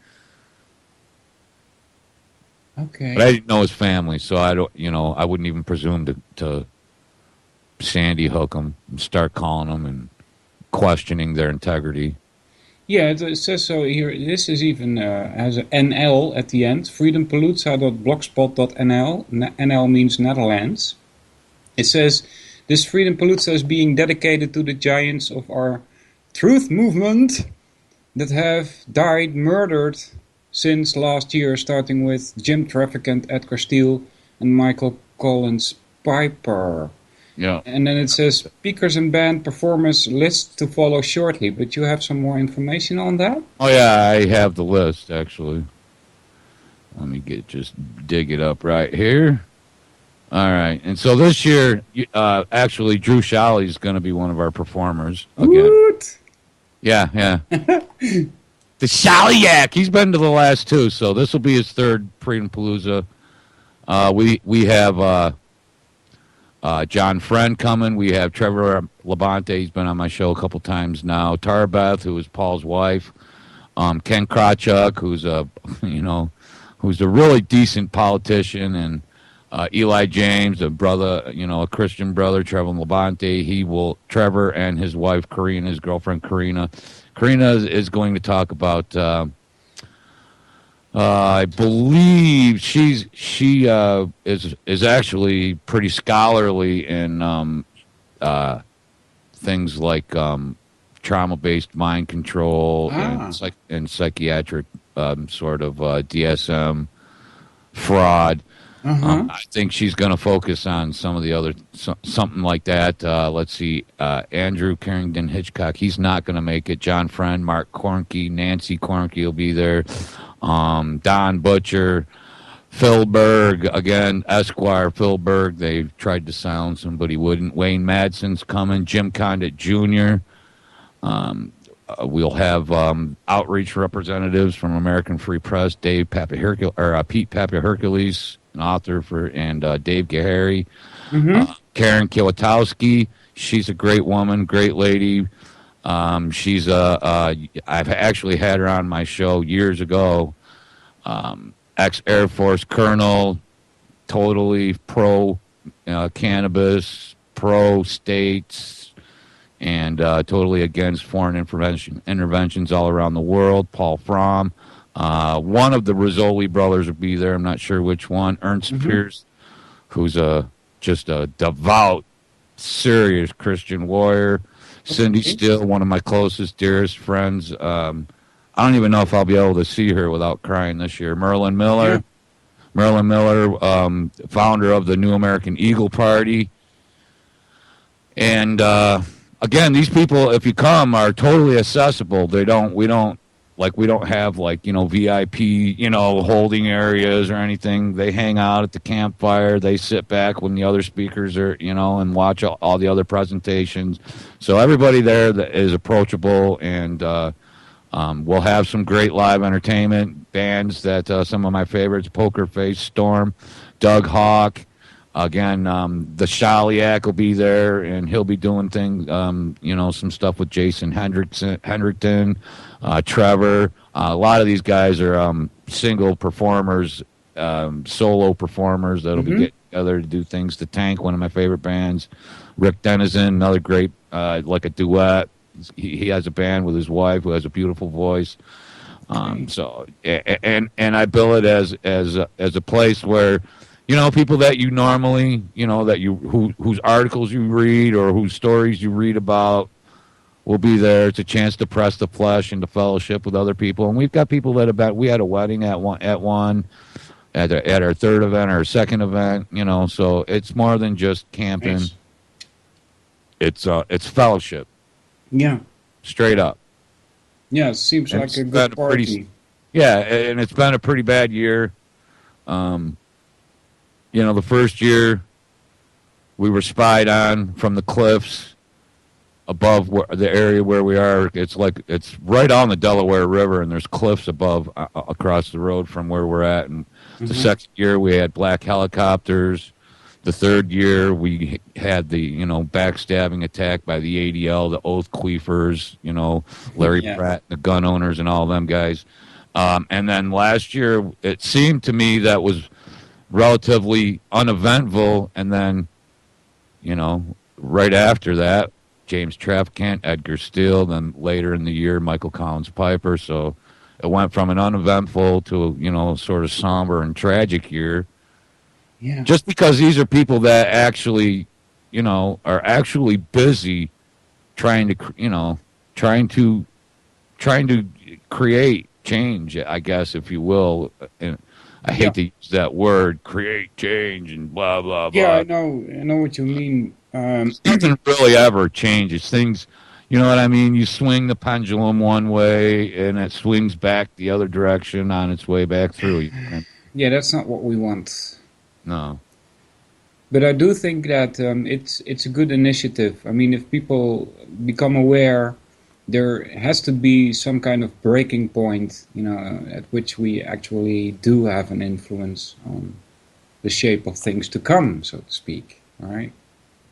Speaker 6: Okay.
Speaker 8: But I didn't know his family, so I don't. I wouldn't even presume to Sandy hook them and start calling them and questioning their integrity.
Speaker 6: Yeah, it says so here. This is even has an NL at the end. freedompalooza.blogspot.nl. NL means Netherlands. It says, this Freedom Palooza is being dedicated to the giants of our truth movement that have died murdered since last year, starting with Jim Trafficant, Edgar Steele, and Michael Collins Piper.
Speaker 8: Yeah.
Speaker 6: And then it says speakers and band performance list to follow shortly. But you have some more information on that?
Speaker 8: Oh yeah, I have the list actually. Let me just dig it up right here. All right, and so this year, actually, Drew Shalley is going to be one of our performers again.
Speaker 6: What?
Speaker 8: Yeah. The Shallyak. He's been to the last two, so this will be his third Freedom Palooza. We have John Friend coming. We have Trevor Labonte. He's been on my show a couple times now. Tara Beth, who is Paul's wife. Ken Krawchuk, who's who's a really decent politician, and Eli James, a brother, a Christian brother, Trevor Labonte. Trevor and his wife Karina, his girlfriend Karina. Karina is going to talk about. I believe she is actually pretty scholarly in things like trauma-based mind control and psychiatric sort of DSM fraud. I think she's going to focus on some of the other something like that. Let's see, Andrew Carrington Hitchcock. He's not going to make it. John Friend, Mark Cornke, Nancy Cornke will be there. Don Butcher, Phil Berg, again, Esquire, Phil Berg. They tried to silence him, but he wouldn't. Wayne Madsen's coming. Jim Condit Jr. We'll have outreach representatives from American Free Press, Pete Papahercules, an author and Dave Gahary. Karen Kiwatowski. She's a great woman, great lady. She's I've actually had her on my show years ago. Ex-Air Force colonel, totally pro cannabis, pro states, and totally against foreign interventions all around the world. Paul Fromm. One of the Rizzoli brothers will be there. I'm not sure which one. Ernst Pierce, who's just a devout, serious Christian warrior. Cindy Steele, one of my closest, dearest friends. I don't even know if I'll be able to see her without crying this year. Merlin Miller, founder of the New American Eagle Party. And again, these people, if you come, are totally accessible. We don't Like we don't have like, VIP, holding areas or anything. They hang out at the campfire. They sit back when the other speakers are, and watch all the other presentations. So everybody there that is approachable, and we'll have some great live entertainment bands that some of my favorites, Poker Face, Storm, Doug Hawk. Again, the Shaliak will be there, and he'll be doing things, some stuff with Jason Hendrickson, Trevor. A lot of these guys are single performers, solo performers that'll be getting together to do things. The Tank, one of my favorite bands. Rick Denizen, another great, like a duet. He has a band with his wife who has a beautiful voice. So, and I bill it as a place where, people that you normally, whose articles you read or whose stories you read about will be there. It's a chance to press the flesh and to fellowship with other people. And we've got people that we had a wedding at our third event, our second event, so it's more than just camping.
Speaker 6: Nice.
Speaker 8: It's fellowship.
Speaker 6: Yeah.
Speaker 8: Straight up.
Speaker 6: Yeah, it seems like a good party.
Speaker 8: Yeah, and it's been a pretty bad year. The first year we were spied on from the cliffs above the area where we are. It's right on the Delaware River, and there's cliffs above across the road from where we're at. And the second year we had black helicopters. The third year we had the backstabbing attack by the ADL, the Oath Queefers, Larry Pratt, the gun owners, and all them guys. And then last year it seemed to me that was relatively uneventful, and then right after that, James Traficant, Edgar Steele, then later in the year, Michael Collins Piper. So it went from an uneventful to sort of somber and tragic year.
Speaker 6: Yeah.
Speaker 8: Just because these are people that actually, are actually busy trying to create change, I guess, if you will. And I hate to use that word, create change and blah, blah, blah.
Speaker 6: Yeah, I know what you mean.
Speaker 8: Nothing really ever changes. Things, you know what I mean? You swing the pendulum one way, and it swings back the other direction on its way back through.
Speaker 6: Yeah, that's not what we want.
Speaker 8: No.
Speaker 6: But I do think that it's a good initiative. I mean, if people become aware, there has to be some kind of breaking point, at which we actually do have an influence on the shape of things to come, so to speak. All right.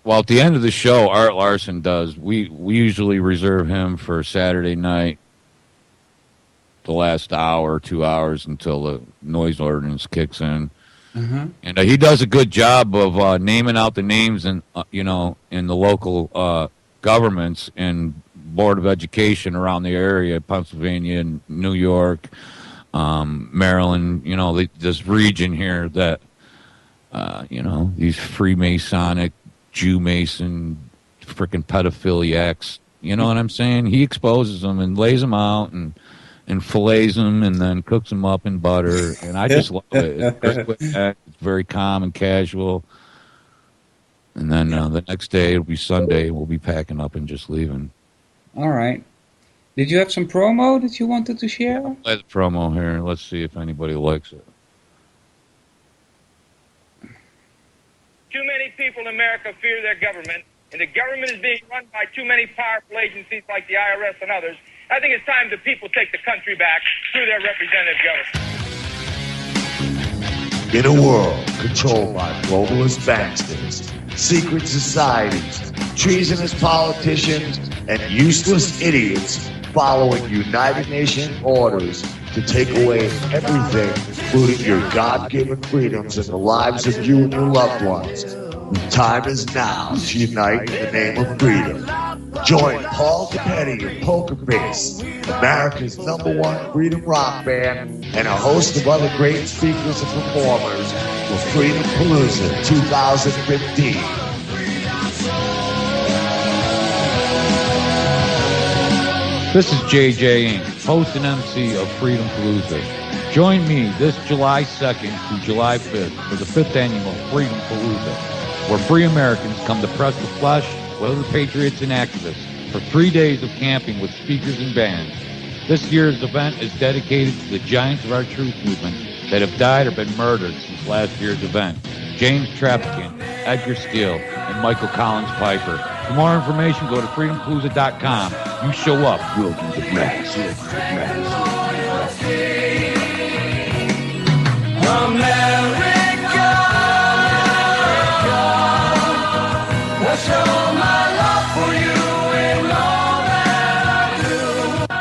Speaker 8: Well, at the end of the show, Art Larson does. We usually reserve him for Saturday night, the last hour, 2 hours until the noise ordinance kicks in. And he does a good job of naming out the names in the local governments and Board of Education around the area, Pennsylvania and New York, Maryland, this region here that, these Freemasonic, Jew Mason, freaking pedophiliacs, you know what I'm saying? He exposes them and lays them out and fillets them and then cooks them up in butter. And I just love it. It's very calm and casual. And then the next day, it'll be Sunday, we'll be packing up and just leaving.
Speaker 6: All right. Did you have some promo that you wanted to share?
Speaker 8: Play the promo here. Let's see if anybody likes it.
Speaker 1: Too many people in America fear their government, and the government is being run by too many powerful agencies like the IRS and others. I think it's time the people take the country back through their representative government.
Speaker 9: In a world controlled by globalist banksters, secret societies, treasonous politicians, and useless idiots following United Nations orders to take away everything, including your God-given freedoms and the lives of you and your loved ones. The time is now to unite in the name of freedom. Join Paul Capetti and Poker Face, America's #1 freedom rock band, and a host of other great speakers and performers for Freedom Palooza 2015.
Speaker 8: This is JJ Inc., host and MC of Freedom Palooza. Join me this July 2nd through July 5th for the 5th annual Freedom Palooza, where free Americans come to press the flesh with other patriots and activists for 3 days of camping with speakers and bands. This year's event is dedicated to the giants of our truth movement that have died or been murdered since last year's event. James Trepkin, Edgar Steele, and Michael Collins Piper. For more information, go to freedompalooza.com. You show up, we'll do the rest.
Speaker 7: America, I show my love for you in all that I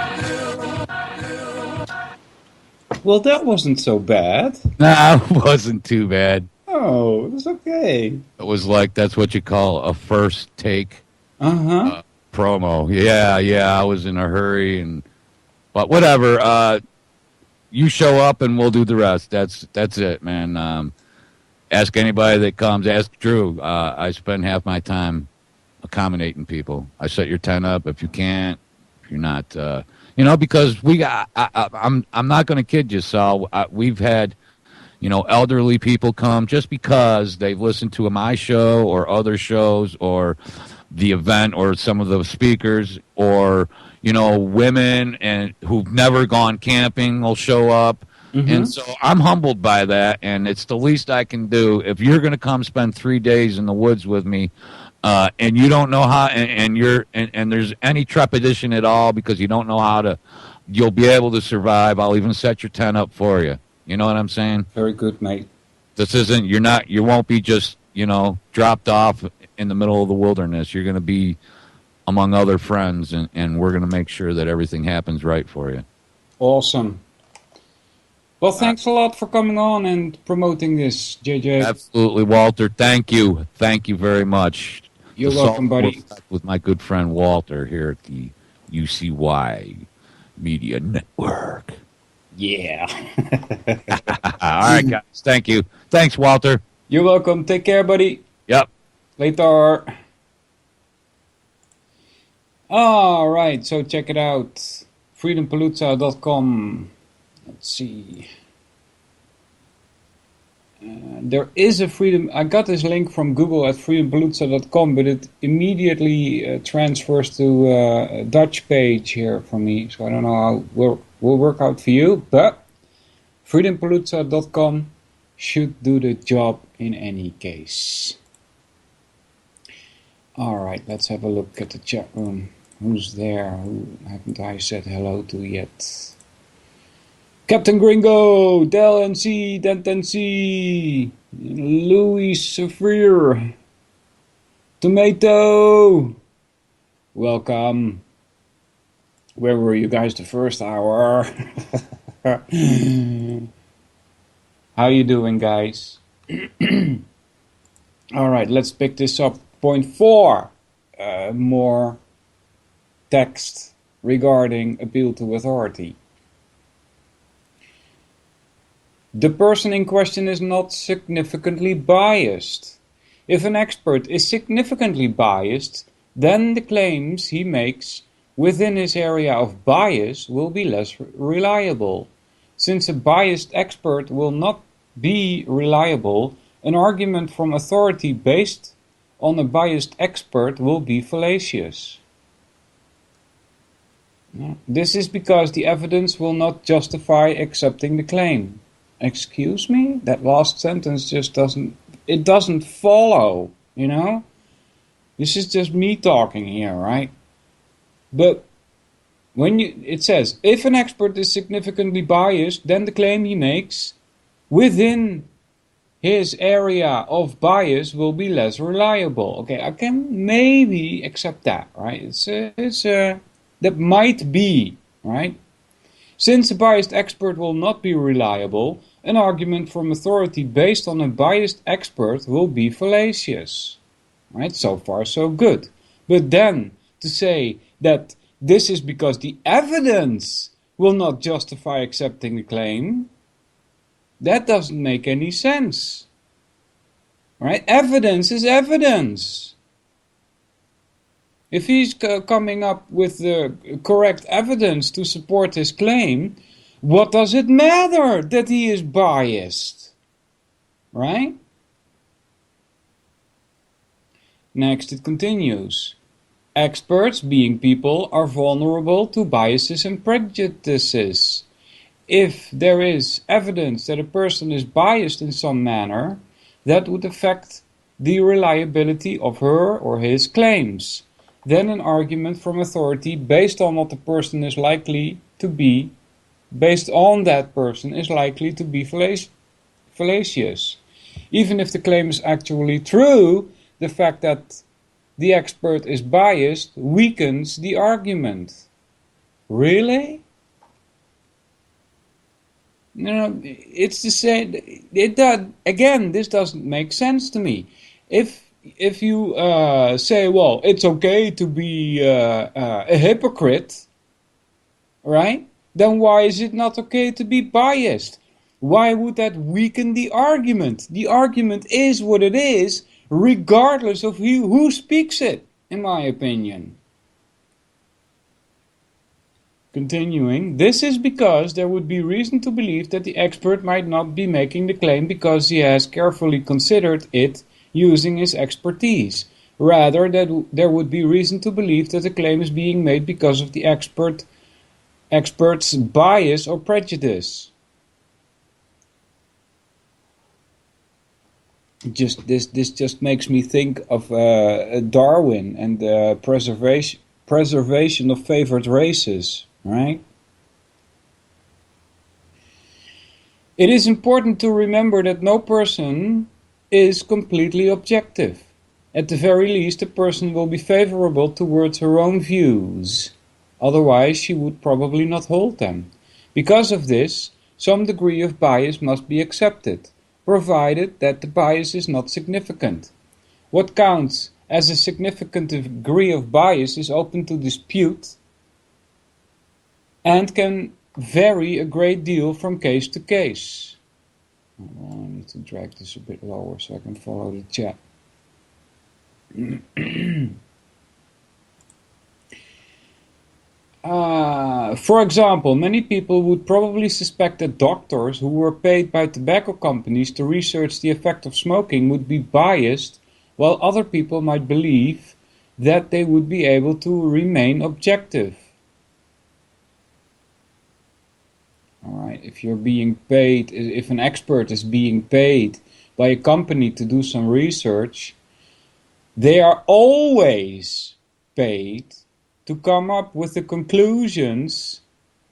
Speaker 7: do.
Speaker 6: Well, that wasn't so bad.
Speaker 8: Nah, it wasn't too bad.
Speaker 6: Oh, it was okay.
Speaker 8: It was like, that's what you call a first take
Speaker 6: Uh-huh.
Speaker 8: promo. Yeah, I was in a hurry, but whatever. You show up and we'll do the rest. That's it, man. Ask anybody that comes. Ask Drew. I spend half my time accommodating people. I set your tent up if you can't. If you're not, because we got. I'm not going to kid you, Sal. We've had, elderly people come just because they've listened to my show or other shows or the event or some of the speakers, or women and who've never gone camping will show up. And so I'm humbled by that, and it's the least I can do. If you're going to come spend 3 days in the woods with me, and you don't know how, and there's any trepidation at all because you don't know how you'll be able to survive. I'll even set your tent up for you. You know what I'm saying?
Speaker 6: Very good, mate.
Speaker 8: This isn't, you won't be just, dropped off in the middle of the wilderness. You're going to be among other friends, and we're going to make sure that everything happens right for you.
Speaker 6: Awesome. Well, thanks a lot for coming on and promoting this, JJ.
Speaker 8: Absolutely, Walter. Thank you. Thank you very much.
Speaker 6: You're welcome, buddy.
Speaker 8: With my good friend Walter here at the UCY Media Network.
Speaker 6: Yeah.
Speaker 8: All right, guys. Thank you. Thanks, Walter.
Speaker 6: You're welcome. Take care, buddy.
Speaker 8: Yep.
Speaker 6: Later. All right, so check it out. freedompalooza.com. Let's see. There is a freedom. I got this link from Google at freedompalooza.com, but it immediately transfers to a Dutch page here for me. So I don't know how will work out for you, but freedompalooza.com should do the job in any case. All right, let's have a look at the chat room. Who's there? Who haven't I said hello to yet? Captain Gringo, Del NC, Dent NC, Louis Severe, Tomato, welcome. Where were you guys the first hour? How you doing, guys? All right, let's pick this up. Point 4, more text regarding appeal to authority. The person in question is not significantly biased. If an expert is significantly biased, then the claims he makes within his area of bias will be less reliable. Since a biased expert will not be reliable, an argument from authority based on a biased expert will be fallacious. This is because the evidence will not justify accepting the claim. Excuse me? That last sentence just doesn't follow, This is just me talking here, right? But it says, if an expert is significantly biased, then the claim he makes within his area of bias will be less reliable. Okay, I can maybe accept that, right? That might be, right? Since a biased expert will not be reliable, an argument from authority based on a biased expert will be fallacious. Right? So far, so good. But then, to say that this is because the evidence will not justify accepting the claim, that doesn't make any sense. Right? Evidence is evidence. If he's coming up with the correct evidence to support his claim, what does it matter that he is biased? Right? Next it continues. Experts, being people, are vulnerable to biases and prejudices. If there is evidence that a person is biased in some manner, that would affect the reliability of her or his claims. Then an argument from authority based on what the person is likely to be, based on that person is likely to be fallacious. Even if the claim is actually true, the fact that the expert is biased weakens the argument. Really? It's the same. It does. Again, this doesn't make sense to me. If you say, well, it's okay to be a hypocrite, right? Then why is it not okay to be biased? Why would that weaken the argument? The argument is what it is, regardless of who speaks it, in my opinion. Continuing, this is because there would be reason to believe that the expert might not be making the claim because he has carefully considered it using his expertise. Rather, that there would be reason to believe that the claim is being made because of the expert's bias or prejudice. This just makes me think of Darwin and the preservation of favored races, right? It is important to remember that no person is completely objective. At the very least, a person will be favorable towards her own views. Otherwise, she would probably not hold them. Because of this, some degree of bias must be accepted, provided that the bias is not significant. What counts as a significant degree of bias is open to dispute and can vary a great deal from case to case. I need to drag this a bit lower so I can follow the chat. For example, many people would probably suspect that doctors who were paid by tobacco companies to research the effect of smoking would be biased, while other people might believe that they would be able to remain objective. Alright, if you're being paid, if an expert is being paid by a company to do some research, they are always paid to come up with the conclusions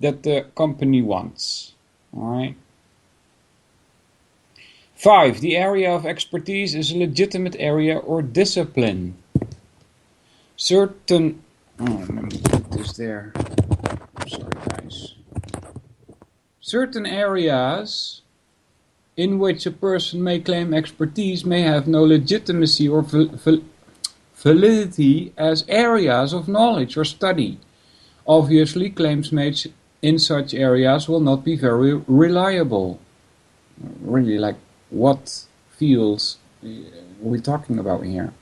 Speaker 6: that the company wants. Alright. 5. The area of expertise is a legitimate area or discipline. Let me put this there. I'm sorry, guys. Certain areas in which a person may claim expertise may have no legitimacy or validity as areas of knowledge or study. Obviously, claims made in such areas will not be very reliable. Really, like what fields we're talking about here?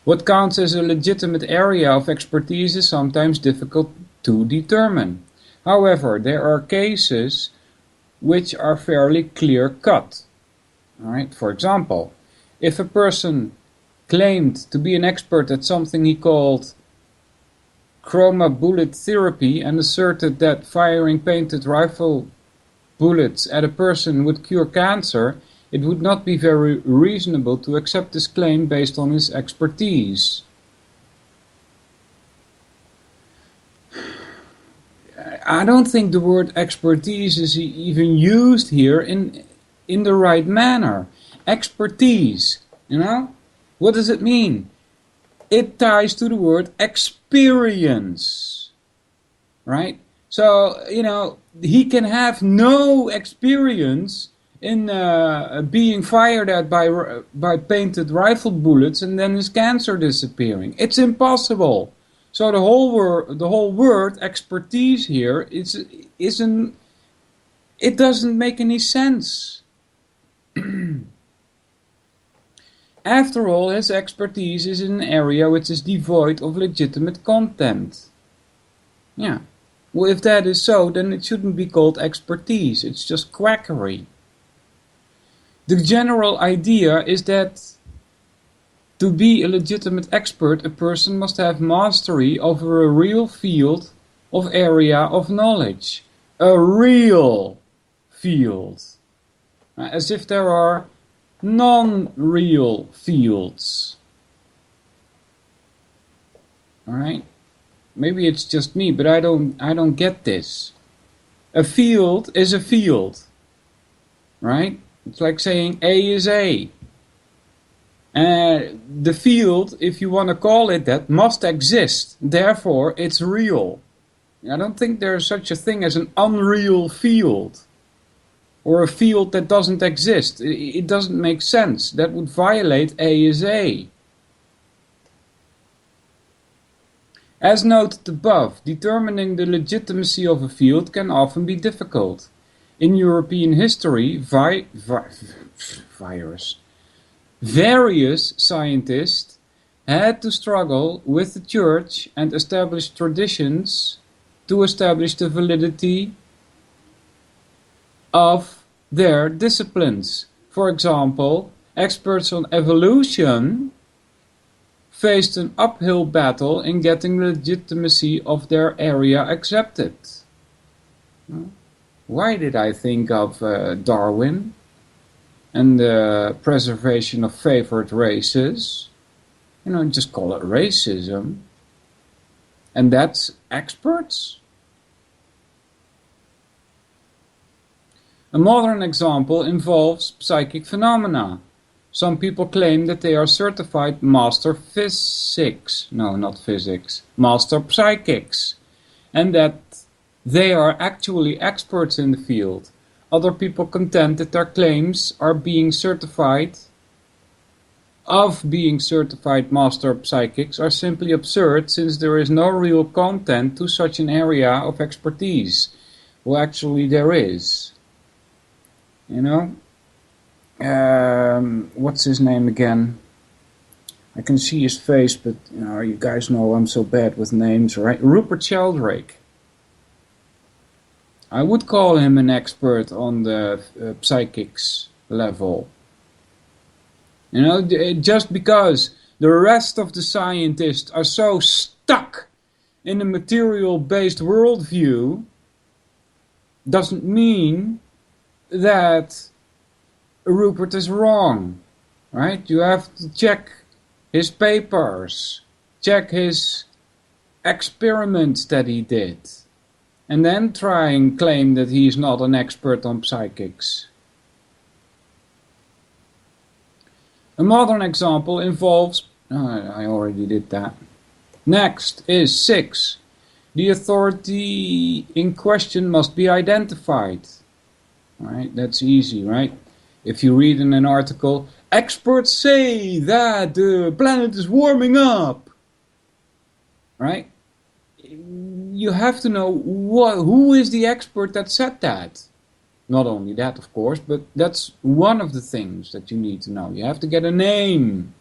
Speaker 6: What counts as a legitimate area of expertise is sometimes difficult to determine. However, there are cases which are fairly clear-cut. Alright, for example, if a person claimed to be an expert at something he called chroma bullet therapy and asserted that firing painted rifle bullets at a person would cure cancer, it would not be very reasonable to accept this claim based on his expertise. I don't think the word expertise is even used here in the right manner. Expertise, you know? What does it mean? It ties to the word experience, right? So, you know, he can have no experience in being fired at by painted rifle bullets and then his cancer disappearing. It's impossible. So the whole word expertise here it doesn't make any sense. After all, his expertise is in an area which is devoid of legitimate content. Yeah. Well, if that is so, then it shouldn't be called expertise. It's just quackery. The general idea is that To be a legitimate expert, a person must have mastery over a real field of area of knowledge. A real field. As if there are non-real fields. Alright? Maybe it's just me, but I don't get this. A field is a field. Right? It's like saying A is A. The field, if you want to call it that, must exist. Therefore, it's real. I don't think there's such a thing as an unreal field. Or a field that doesn't exist. It doesn't make sense. That would violate A is A. As noted above, determining the legitimacy of a field can often be difficult. In European history, various scientists had to struggle with the church and establish traditions to establish the validity of their disciplines. For example, experts on evolution faced an uphill battle in getting the legitimacy of their area accepted. Why did I think of Darwin and the preservation of favored races? Just call it racism. And that's experts? A modern example involves psychic phenomena. Some people claim that they are certified master psychics, and that they are actually experts in the field. Other people contend that their claims of being certified master psychics are simply absurd, since there is no real content to such an area of expertise. Well, actually there is. What's his name again? I can see his face, but you guys know I'm so bad with names, right? Rupert Sheldrake. I would call him an expert on the psychics level. Just because the rest of the scientists are so stuck in a material-based worldview doesn't mean that Rupert is wrong, right? You have to check his papers, check his experiments that he did, and then try and claim that he's not an expert on psychics. A modern example involves... I already did that. Next is 6. The authority in question must be identified. Right, that's easy, right? If you read in an article, experts say that the planet is warming up. Right? You have to know who is the expert that said that. Not only that, of course, but that's one of the things that you need to know. You have to get a name.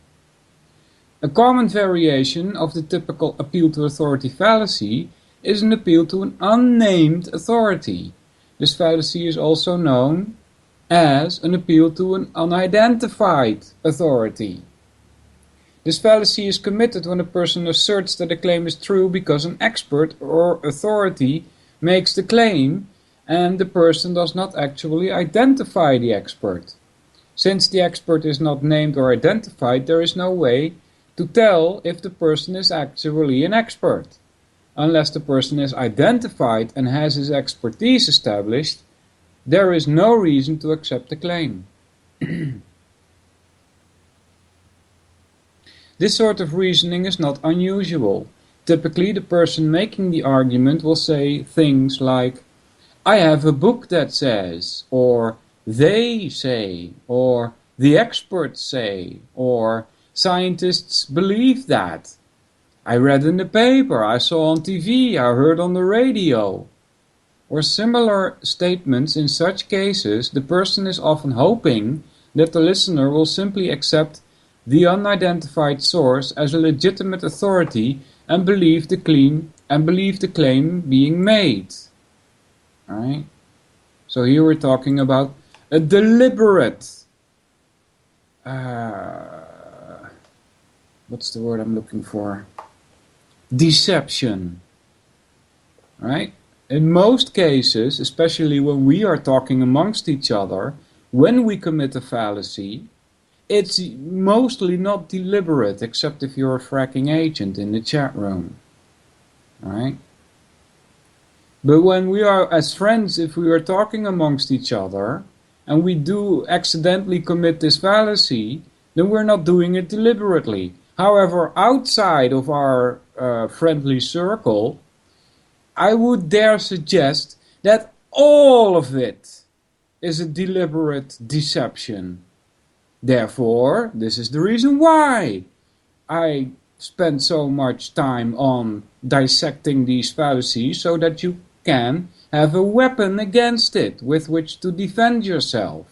Speaker 6: A common variation of the typical appeal to authority fallacy is an appeal to an unnamed authority. This fallacy is also known as an appeal to an unidentified authority. This fallacy is committed when a person asserts that a claim is true because an expert or authority makes the claim and the person does not actually identify the expert. Since the expert is not named or identified, there is no way to tell if the person is actually an expert. Unless the person is identified and has his expertise established, there is no reason to accept the claim. This sort of reasoning is not unusual. Typically, the person making the argument will say things like, I have a book that says, or they say, or the experts say, or scientists believe that. I read in the paper, I saw on TV, I heard on the radio. Or similar statements. In such cases, the person is often hoping that the listener will simply accept the unidentified source as a legitimate authority and believe the claim being made. Alright? So here we're talking about a deliberate what's the word I'm looking for? Deception. Right? In most cases, especially when we are talking amongst each other, when we commit a fallacy, it's mostly not deliberate, except if you're a fracking agent in the chat room. Right? But when we are, as friends, if we are talking amongst each other, and we do accidentally commit this fallacy, then we're not doing it deliberately. However, outside of our friendly circle, I would dare suggest that all of it is a deliberate deception. Therefore, this is the reason why I spend so much time on dissecting these fallacies, so that you can have a weapon against it with which to defend yourself.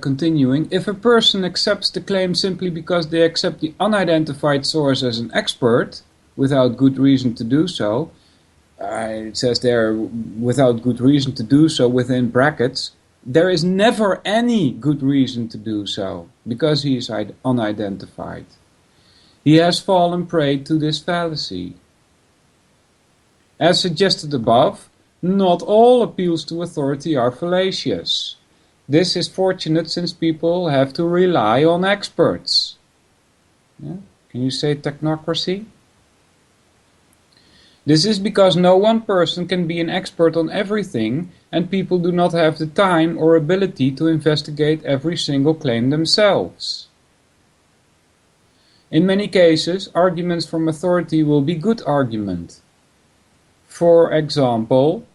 Speaker 6: Continuing, if a person accepts the claim simply because they accept the unidentified source as an expert, without good reason to do so, it says there, without good reason to do so within brackets, there is never any good reason to do so, because he is unidentified. He has fallen prey to this fallacy. As suggested above, not all appeals to authority are fallacious. This is fortunate since people have to rely on experts. Yeah? Can you say technocracy? This is because no one person can be an expert on everything, and people do not have the time or ability to investigate every single claim themselves. In many cases, arguments from authority will be good argument. For example,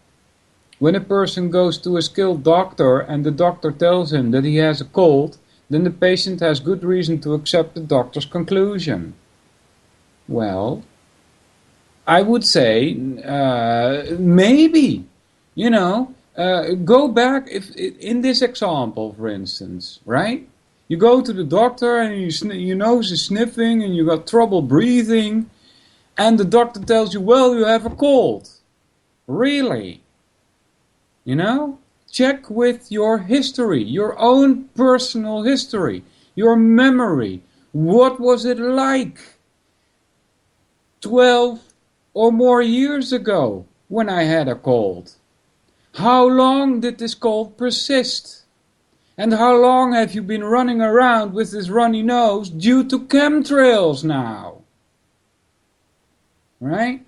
Speaker 6: when a person goes to a skilled doctor and the doctor tells him that he has a cold, then the patient has good reason to accept the doctor's conclusion. Well, I would say maybe, go back in this example, for instance, right? You go to the doctor and your nose is sniffing and you got trouble breathing, and the doctor tells you, well, you have a cold. Really? Check with your history, your own personal history, your memory. What was it like 12 or more years ago when I had a cold? How long did this cold persist? And how long have you been running around with this runny nose due to chemtrails now? Right?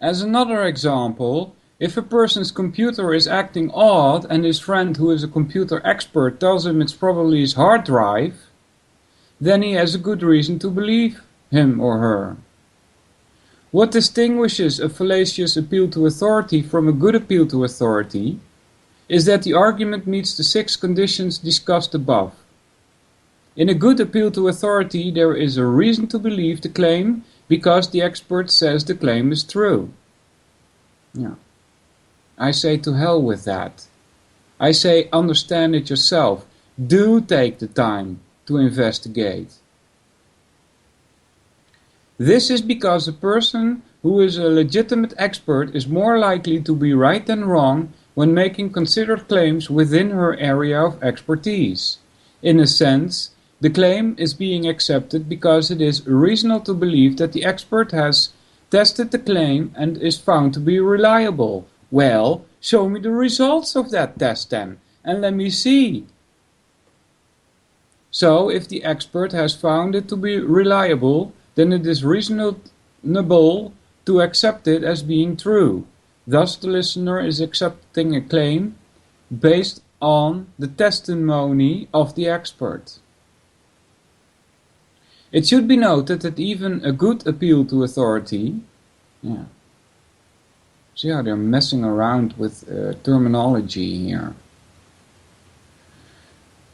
Speaker 6: As another example, if a person's computer is acting odd and his friend who is a computer expert tells him it's probably his hard drive, then he has a good reason to believe him or her. What distinguishes a fallacious appeal to authority from a good appeal to authority is that the argument meets the 6 conditions discussed above. In a good appeal to authority, there is a reason to believe the claim because the expert says the claim is true. Yeah. I say to hell with that. I say understand it yourself. Do take the time to investigate. This is because a person who is a legitimate expert is more likely to be right than wrong when making considered claims within her area of expertise. In a sense, the claim is being accepted because it is reasonable to believe that the expert has tested the claim and is found to be reliable. Well, show me the results of that test then, and let me see. So, if the expert has found it to be reliable, then it is reasonable to accept it as being true. Thus, the listener is accepting a claim based on the testimony of the expert. It should be noted that even a good appeal to authority, see how they're messing around with terminology here.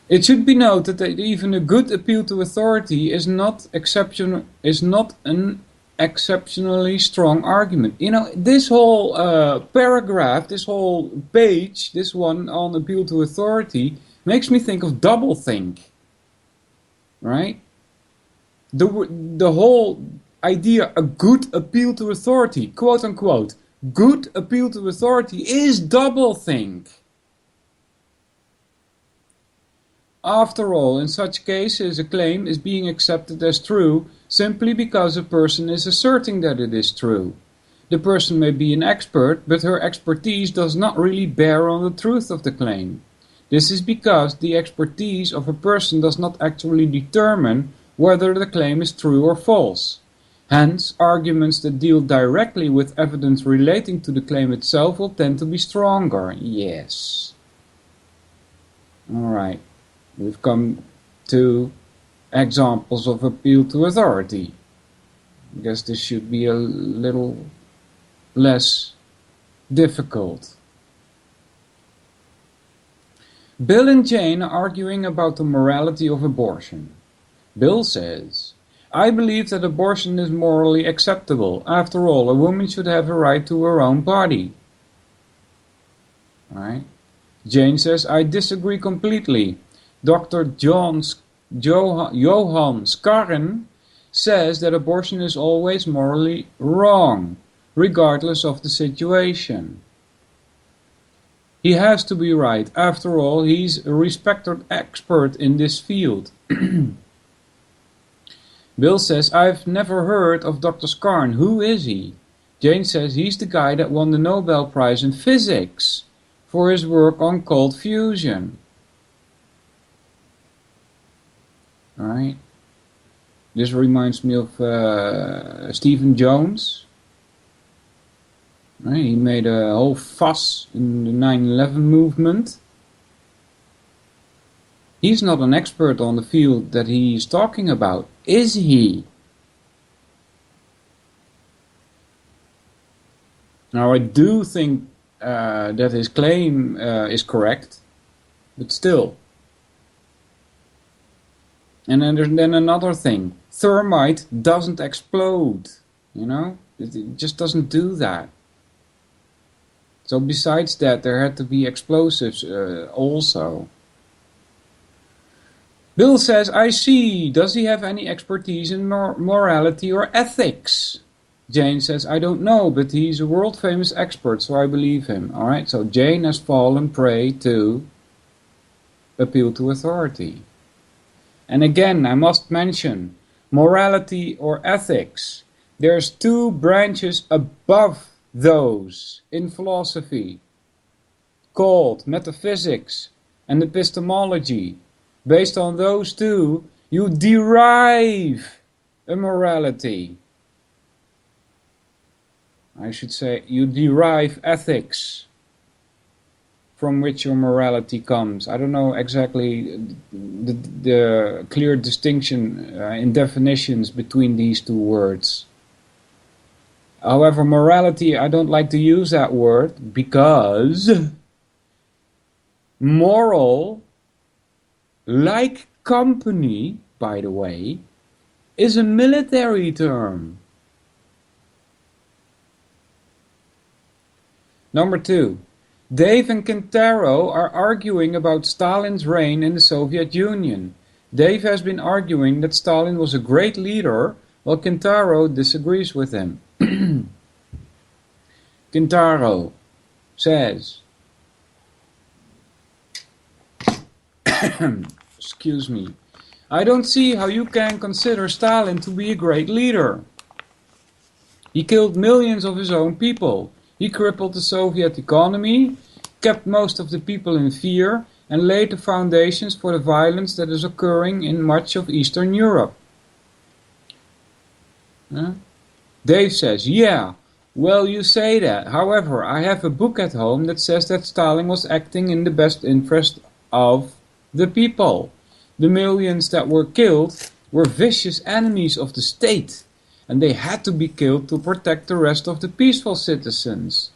Speaker 6: It should be noted that even a good appeal to authority is not an exceptionally strong argument. This whole paragraph, this whole page, this one on appeal to authority, makes me think of doublethink. Right? The whole idea, a good appeal to authority, quote unquote, Good appeal to authority is doublethink. After all, in such cases, a claim is being accepted as true simply because a person is asserting that it is true. The person may be an expert, but her expertise does not really bear on the truth of the claim. This is because the expertise of a person does not actually determine whether the claim is true or false. Hence, arguments that deal directly with evidence relating to the claim itself will tend to be stronger. Yes. Alright, we've come to examples of appeal to authority. I guess this should be a little less difficult. Bill and Jane are arguing about the morality of abortion. Bill says, I believe that abortion is morally acceptable. After all, a woman should have a right to her own body. Right? Jane says, I disagree completely. Dr. Johann Skarren says that abortion is always morally wrong, regardless of the situation. He has to be right. After all, he's a respected expert in this field. Bill says, I've never heard of Dr. Skarn. Who is he? Jane says, he's the guy that won the Nobel Prize in Physics for his work on cold fusion. Alright. This reminds me of Stephen Jones. Right, he made a whole fuss in the 9/11 movement. He's not an expert on the field that he's talking about, is he? Now I do think that his claim is correct, but still. And then another thing, thermite doesn't explode, you know? It just doesn't do that. So besides that, there had to be explosives also. Bill says, I see. Does he have any expertise in morality or ethics? Jane says, I don't know, but he's a world-famous expert, so I believe him. Alright, so Jane has fallen prey to appeal to authority. And again, I must mention, morality or ethics. There's two branches above those in philosophy, called metaphysics and epistemology. Based on those two, you derive a morality. I should say, you derive ethics from which your morality comes. I don't know exactly the clear distinction in definitions between these two words. However, morality, I don't like to use that word because moral, like company, by the way, is a military term. Number 2. Dave and Kentaro are arguing about Stalin's reign in the Soviet Union. Dave has been arguing that Stalin was a great leader, while Kentaro disagrees with him. Kentaro says, excuse me, I don't see how you can consider Stalin to be a great leader. He killed millions of his own people. He crippled the Soviet economy, kept most of the people in fear, and laid the foundations for the violence that is occurring in much of Eastern Europe. Dave says, yeah, well, you say that. However, I have a book at home that says that Stalin was acting in the best interest of the people. The millions that were killed were vicious enemies of the state, and they had to be killed to protect the rest of the peaceful citizens.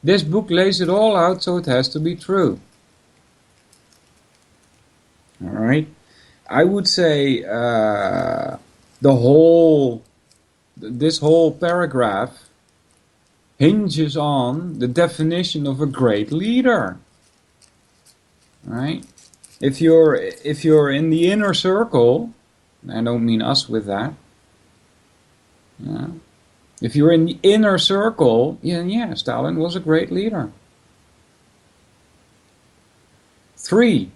Speaker 6: This book lays it all out, so it has to be true. Alright? I would say this whole paragraph hinges on the definition of a great leader. Right? If you're in the inner circle, I don't mean us with that. Yeah. If you're in the inner circle, yeah, Stalin was a great leader. 3.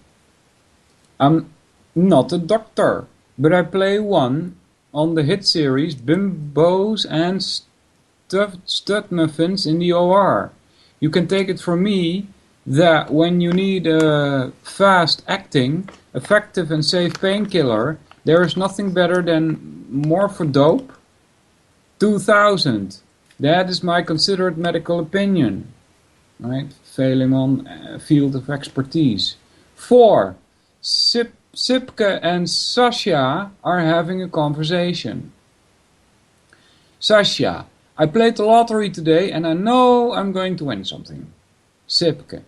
Speaker 6: I'm not a doctor, but I play one on the hit series Bimbos and Stud Muffins in the OR. You can take it from me that when you need a fast acting, effective and safe painkiller, there is nothing better than Morphodope 2000. That is my considered medical opinion. Right? Failing on field of expertise. 4. Sipke and Sasha are having a conversation. Sasha, I played the lottery today and I know I'm going to win something. Sipke,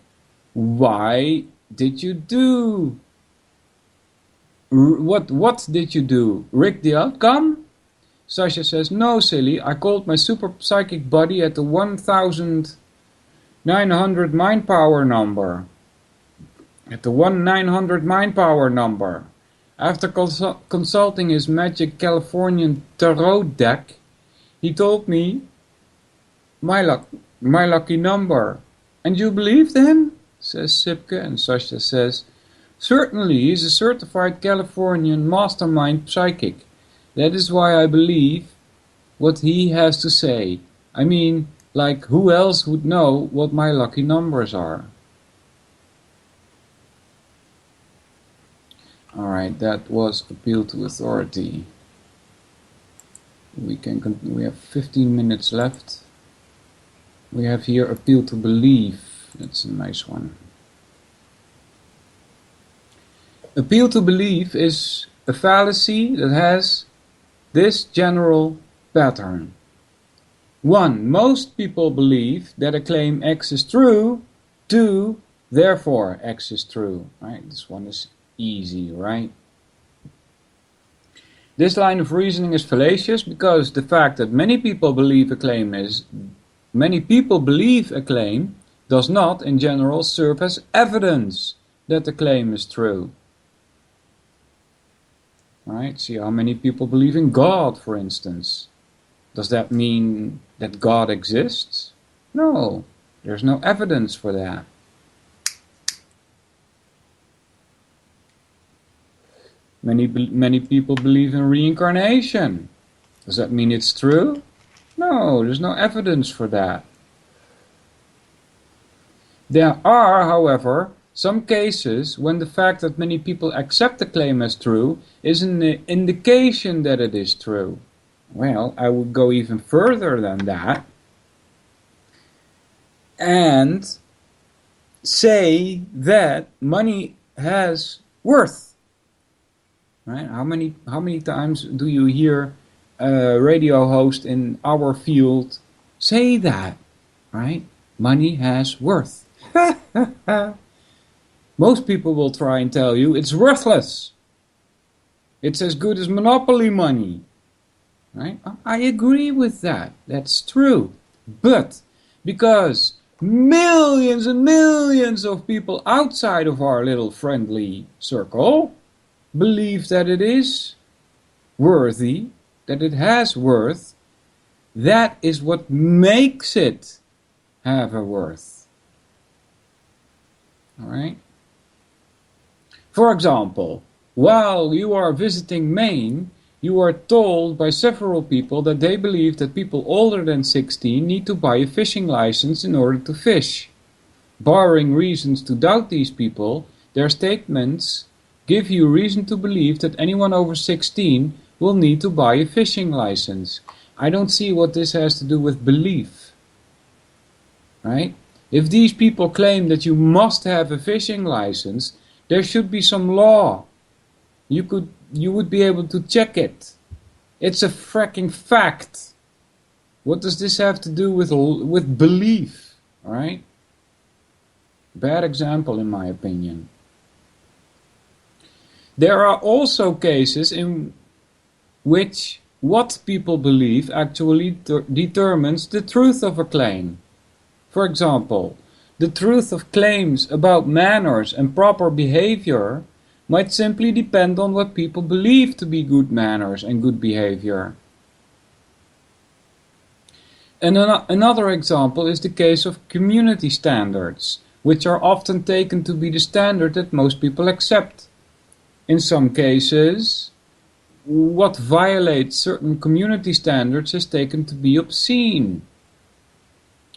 Speaker 6: why did you do? What did you do? Rig the outcome? Sasha says, no, silly, I called my super psychic buddy at the 1900 mind power number. At the 1900 mind power number. After consulting his magic Californian tarot deck, he told me my lucky number. And you believed him? Says Sipke, and Sasha says, certainly, he's a certified Californian mastermind psychic. That is why I believe what he has to say. I mean, like, who else would know what my lucky numbers are? Alright, that was appeal to authority. We have 15 minutes left. We have here appeal to belief. That's a nice one. Appeal to belief is a fallacy that has this general pattern. 1. Most people believe that a claim X is true. 2. Therefore X is true. Right? This one is easy, right? This line of reasoning is fallacious because the fact that many people believe a claim does not, in general, serve as evidence that the claim is true. Right? See how many people believe in God, for instance. Does that mean that God exists? No, there's no evidence for that. Many people believe in reincarnation. Does that mean it's true? No, there's no evidence for that. There are, however, some cases when the fact that many people accept a claim as true is an indication that it is true. Well, I would go even further than that and say that money has worth. Right? How many times do you hear a radio host in our field say that? Right? Money has worth. Most people will try and tell you it's worthless. It's as good as monopoly money. Right? I agree with that. That's true. But because millions and millions of people outside of our little friendly circle believe that it is worthy, that it has worth, that is what makes it have a worth. Alright? For example, while you are visiting Maine, you are told by several people that they believe that people older than 16 need to buy a fishing license in order to fish. Barring reasons to doubt these people, their statements give you reason to believe that anyone over 16 will need to buy a fishing license. I don't see what this has to do with belief. Right? If these people claim that you must have a fishing license, there should be some law. You would be able to check it. It's a fracking fact. What does this have to do with belief? All right? Bad example in my opinion. There are also cases in which what people believe actually determines the truth of a claim. For example, the truth of claims about manners and proper behavior might simply depend on what people believe to be good manners and good behavior. And another example is the case of community standards, which are often taken to be the standard that most people accept. In some cases, what violates certain community standards is taken to be obscene.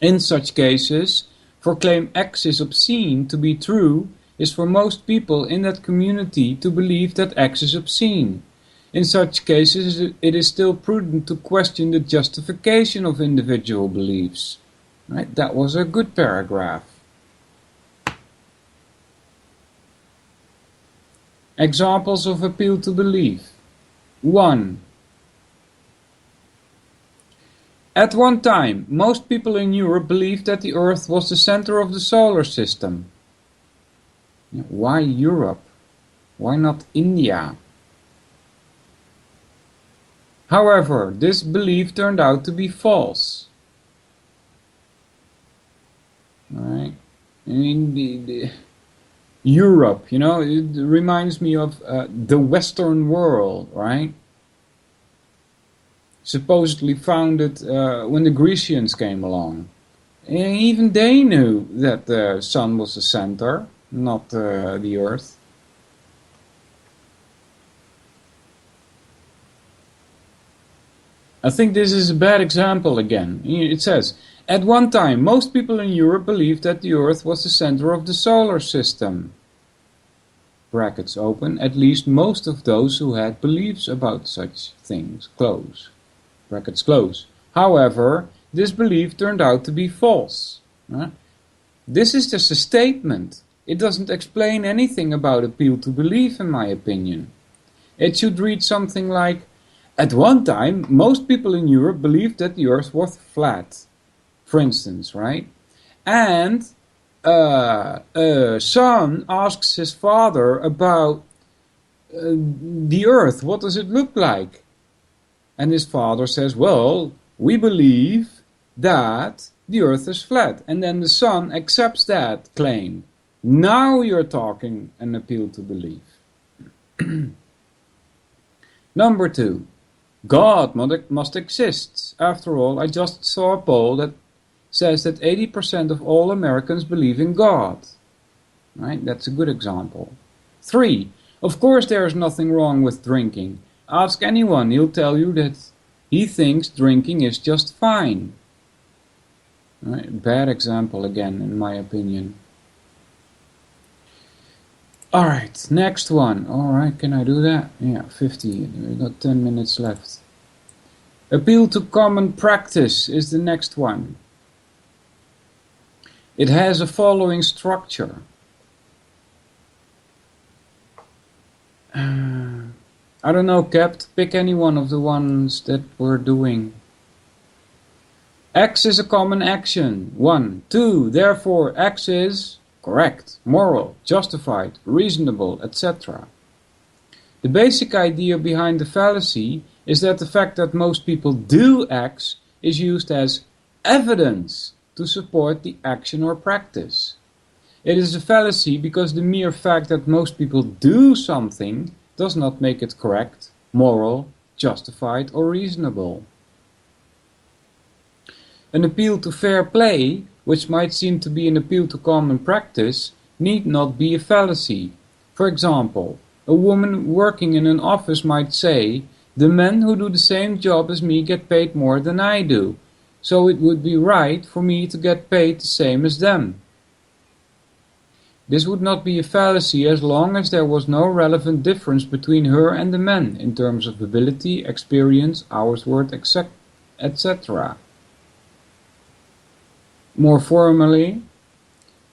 Speaker 6: In such cases, for claim X is obscene to be true is for most people in that community to believe that X is obscene. In such cases, it is still prudent to question the justification of individual beliefs. Right? That was a good paragraph. Examples of appeal to belief. 1. At one time, most people in Europe believed that the Earth was the center of the solar system. Why Europe? Why not India? However, this belief turned out to be false. Right? I mean, Europe, you know, it reminds me of the Western world, right? Supposedly founded when the Grecians came along. And even they knew that the sun was the center, not the Earth. I think this is a bad example again. It says, at one time, most people in Europe believed that the Earth was the center of the solar system. Brackets open, at least most of those who had beliefs about such things. Close. Brackets close. However, this belief turned out to be false. This is just a statement. It doesn't explain anything about appeal to belief, in my opinion. It should read something like, at one time, most people in Europe believed that the Earth was flat, for instance, right? And a son asks his father about the Earth. What does it look like? And his father says, well, we believe that the Earth is flat. And then the son accepts that claim. Now you're talking an appeal to belief. Number 2. God must exist. After all, I just saw a poll that says that 80% of all Americans believe in God. Right? That's a good example. 3. Of course there is nothing wrong with drinking. Ask anyone, he'll tell you that he thinks drinking is just fine. Right? Bad example again, in my opinion. Alright, next one. Alright, can I do that? Yeah, 50. We've got 10 minutes left. Appeal to common practice is the next one. It has a following structure. I don't know, Capt. Pick any one of the ones that we're doing. X is a common action. 1. 2. Therefore, X is correct, moral, justified, reasonable, etc. The basic idea behind the fallacy is that the fact that most people do X is used as evidence to support the action or practice. It is a fallacy because the mere fact that most people do something does not make it correct, moral, justified, or reasonable. An appeal to fair play, which might seem to be an appeal to common practice, need not be a fallacy. For example, a woman working in an office might say, the men who do the same job as me get paid more than I do, so it would be right for me to get paid the same as them. This would not be a fallacy as long as there was no relevant difference between her and the men in terms of ability, experience, hours worked, etc. More formally,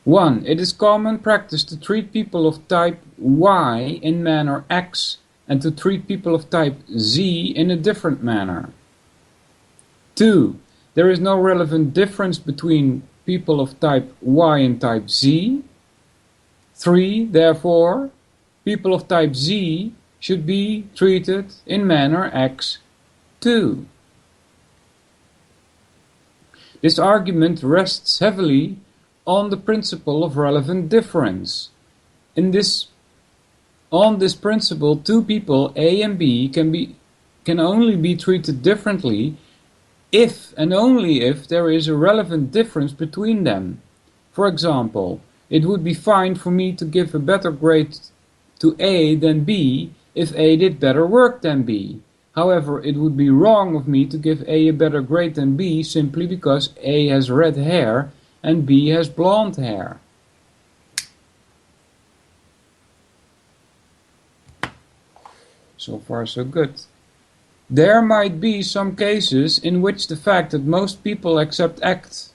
Speaker 6: 1. It is common practice to treat people of type Y in manner X and to treat people of type Z in a different manner. 2. There is no relevant difference between people of type Y and type Z. 3. Therefore, people of type Z should be treated in manner X too. This argument rests heavily on the principle of relevant difference. On this principle, two people, A and B, can only be treated differently if and only if there is a relevant difference between them. For example, it would be fine for me to give a better grade to A than B if A did better work than B. However, it would be wrong of me to give A better grade than B simply because A has red hair and B has blonde hair. So far so good. There might be some cases in which the fact that most people accept X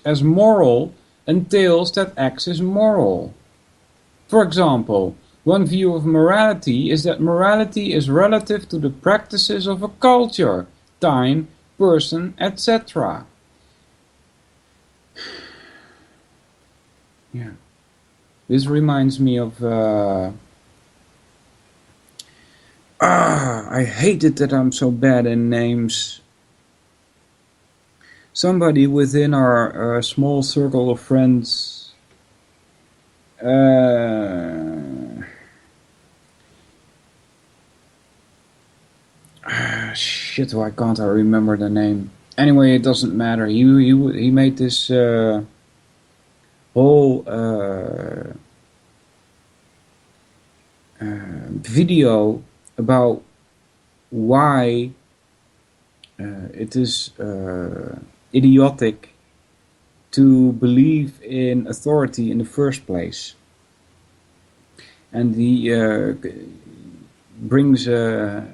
Speaker 6: as moral entails that X is moral. For example, one view of morality is that morality is relative to the practices of a culture, time, person, etc. Yeah. This reminds me of I hate it that I'm so bad in names. Somebody within our small circle of friends shit, why can't I remember the name? Anyway, it doesn't matter. He made this whole video about why it is idiotic to believe in authority in the first place. And he brings a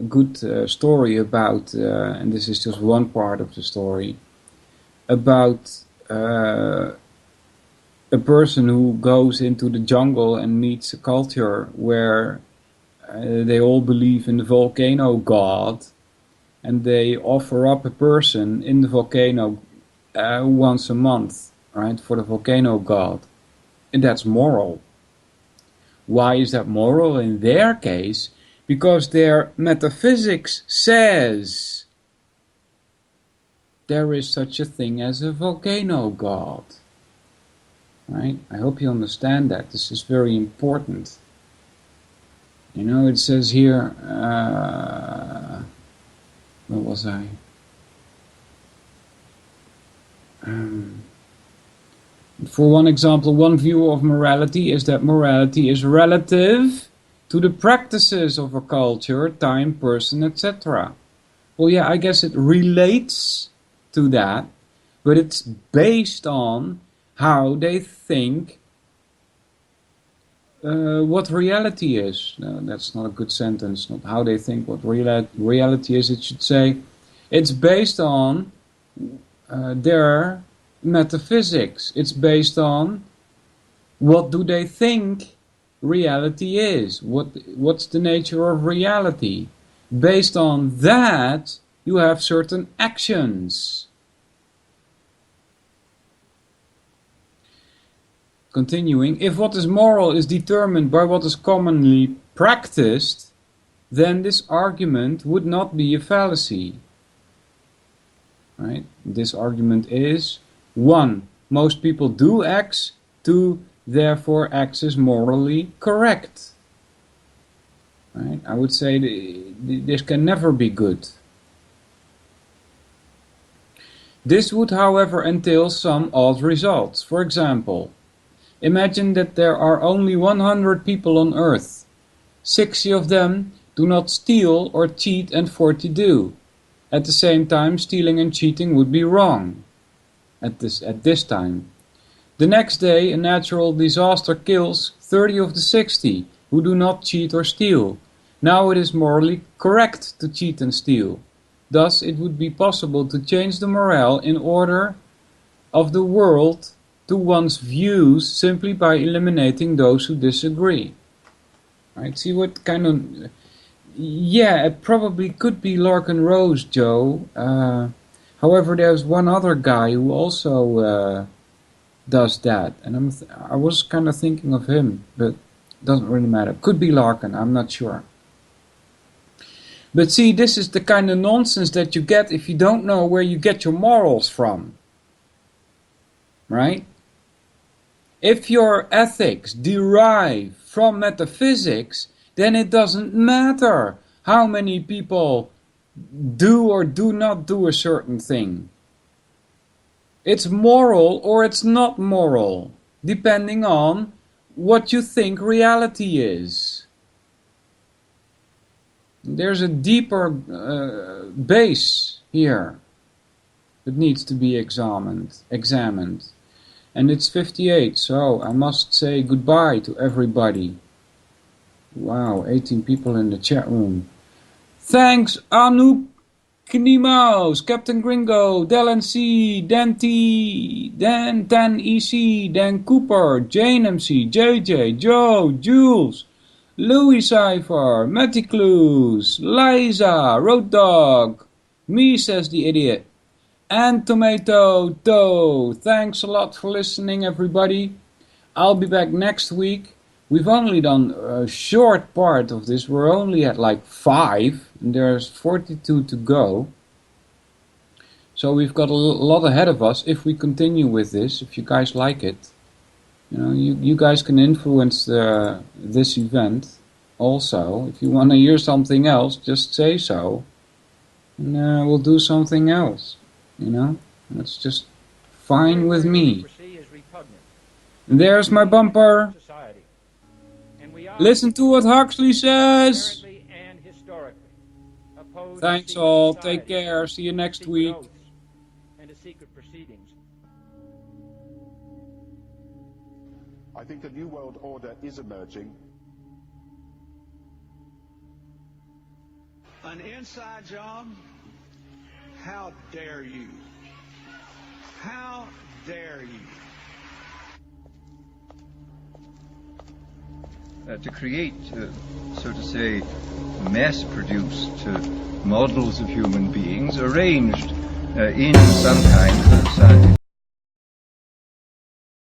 Speaker 6: good story about, and this is just one part of the story, about a person who goes into the jungle and meets a culture where they all believe in the volcano god, and they offer up a person in the volcano once a month, right, for the volcano god. And that's moral. Why is that moral in their case? Because their metaphysics says there is such a thing as a volcano god. Right? I hope you understand that. This is very important. You know, it says here, where was I? For one example, one view of morality is that morality is relative to the practices of a culture, time, person, etc. Well, yeah, I guess it relates to that, but it's based on how they think what reality is. No, that's not a good sentence. Not how they think what reality is. It should say it's based on their metaphysics. It's based on what do they think reality is. What's the nature of reality? Based on that, you have certain actions. Continuing, if what is moral is determined by what is commonly practiced, then this argument would not be a fallacy. Right? This argument is 1. Most people do X. 2. Therefore X is morally correct. Right? I would say this can never be good. This would, however, entail some odd results. For example, imagine that there are only 100 people on Earth. 60 of them do not steal or cheat and 40 do. At the same time, stealing and cheating would be wrong at this time. The next day, a natural disaster kills 30 of the 60 who do not cheat or steal. Now it is morally correct to cheat and steal. Thus, it would be possible to change the morale in order of the world to one's views simply by eliminating those who disagree. Right? See what kind of... Yeah, it probably could be Larkin Rose, Joe. However, there's one other guy who also does that. And I was kind of thinking of him, but it doesn't really matter. Could be Larkin, I'm not sure. But see, this is the kind of nonsense that you get if you don't know where you get your morals from. Right? If your ethics derive from metaphysics, then it doesn't matter how many people do or do not do a certain thing. It's moral or it's not moral, depending on what you think reality is. There's a deeper base here that needs to be examined. And it's 58, so I must say goodbye to everybody. Wow, 18 people in the chat room. Thanks, Anouk, Knimaus, Captain Gringo, Del C, Dan T, Dan Tan EC, Dan Cooper, Jane MC, JJ, Joe, Jules, Louis Cypher, Matty Clues, Liza, Road Dog, me says the idiot, and Tomato Toe. Thanks a lot for listening, everybody. I'll be back next week. We've only done a short part of this. We're only at like 5, and there's 42 to go. So we've got a lot ahead of us if we continue with this, if you guys like it. You know, you guys can influence this event also. If you want to hear something else, just say so. And we'll do something else, you know. That's just fine with me. And there's my bumper. Listen to what Huxley says. Thanks all. Take care. See you next week.
Speaker 2: I think a new world order is emerging.
Speaker 3: An inside job? How dare you? How dare you?
Speaker 4: To create, so to say, mass-produced models of human beings arranged in some kind of scientific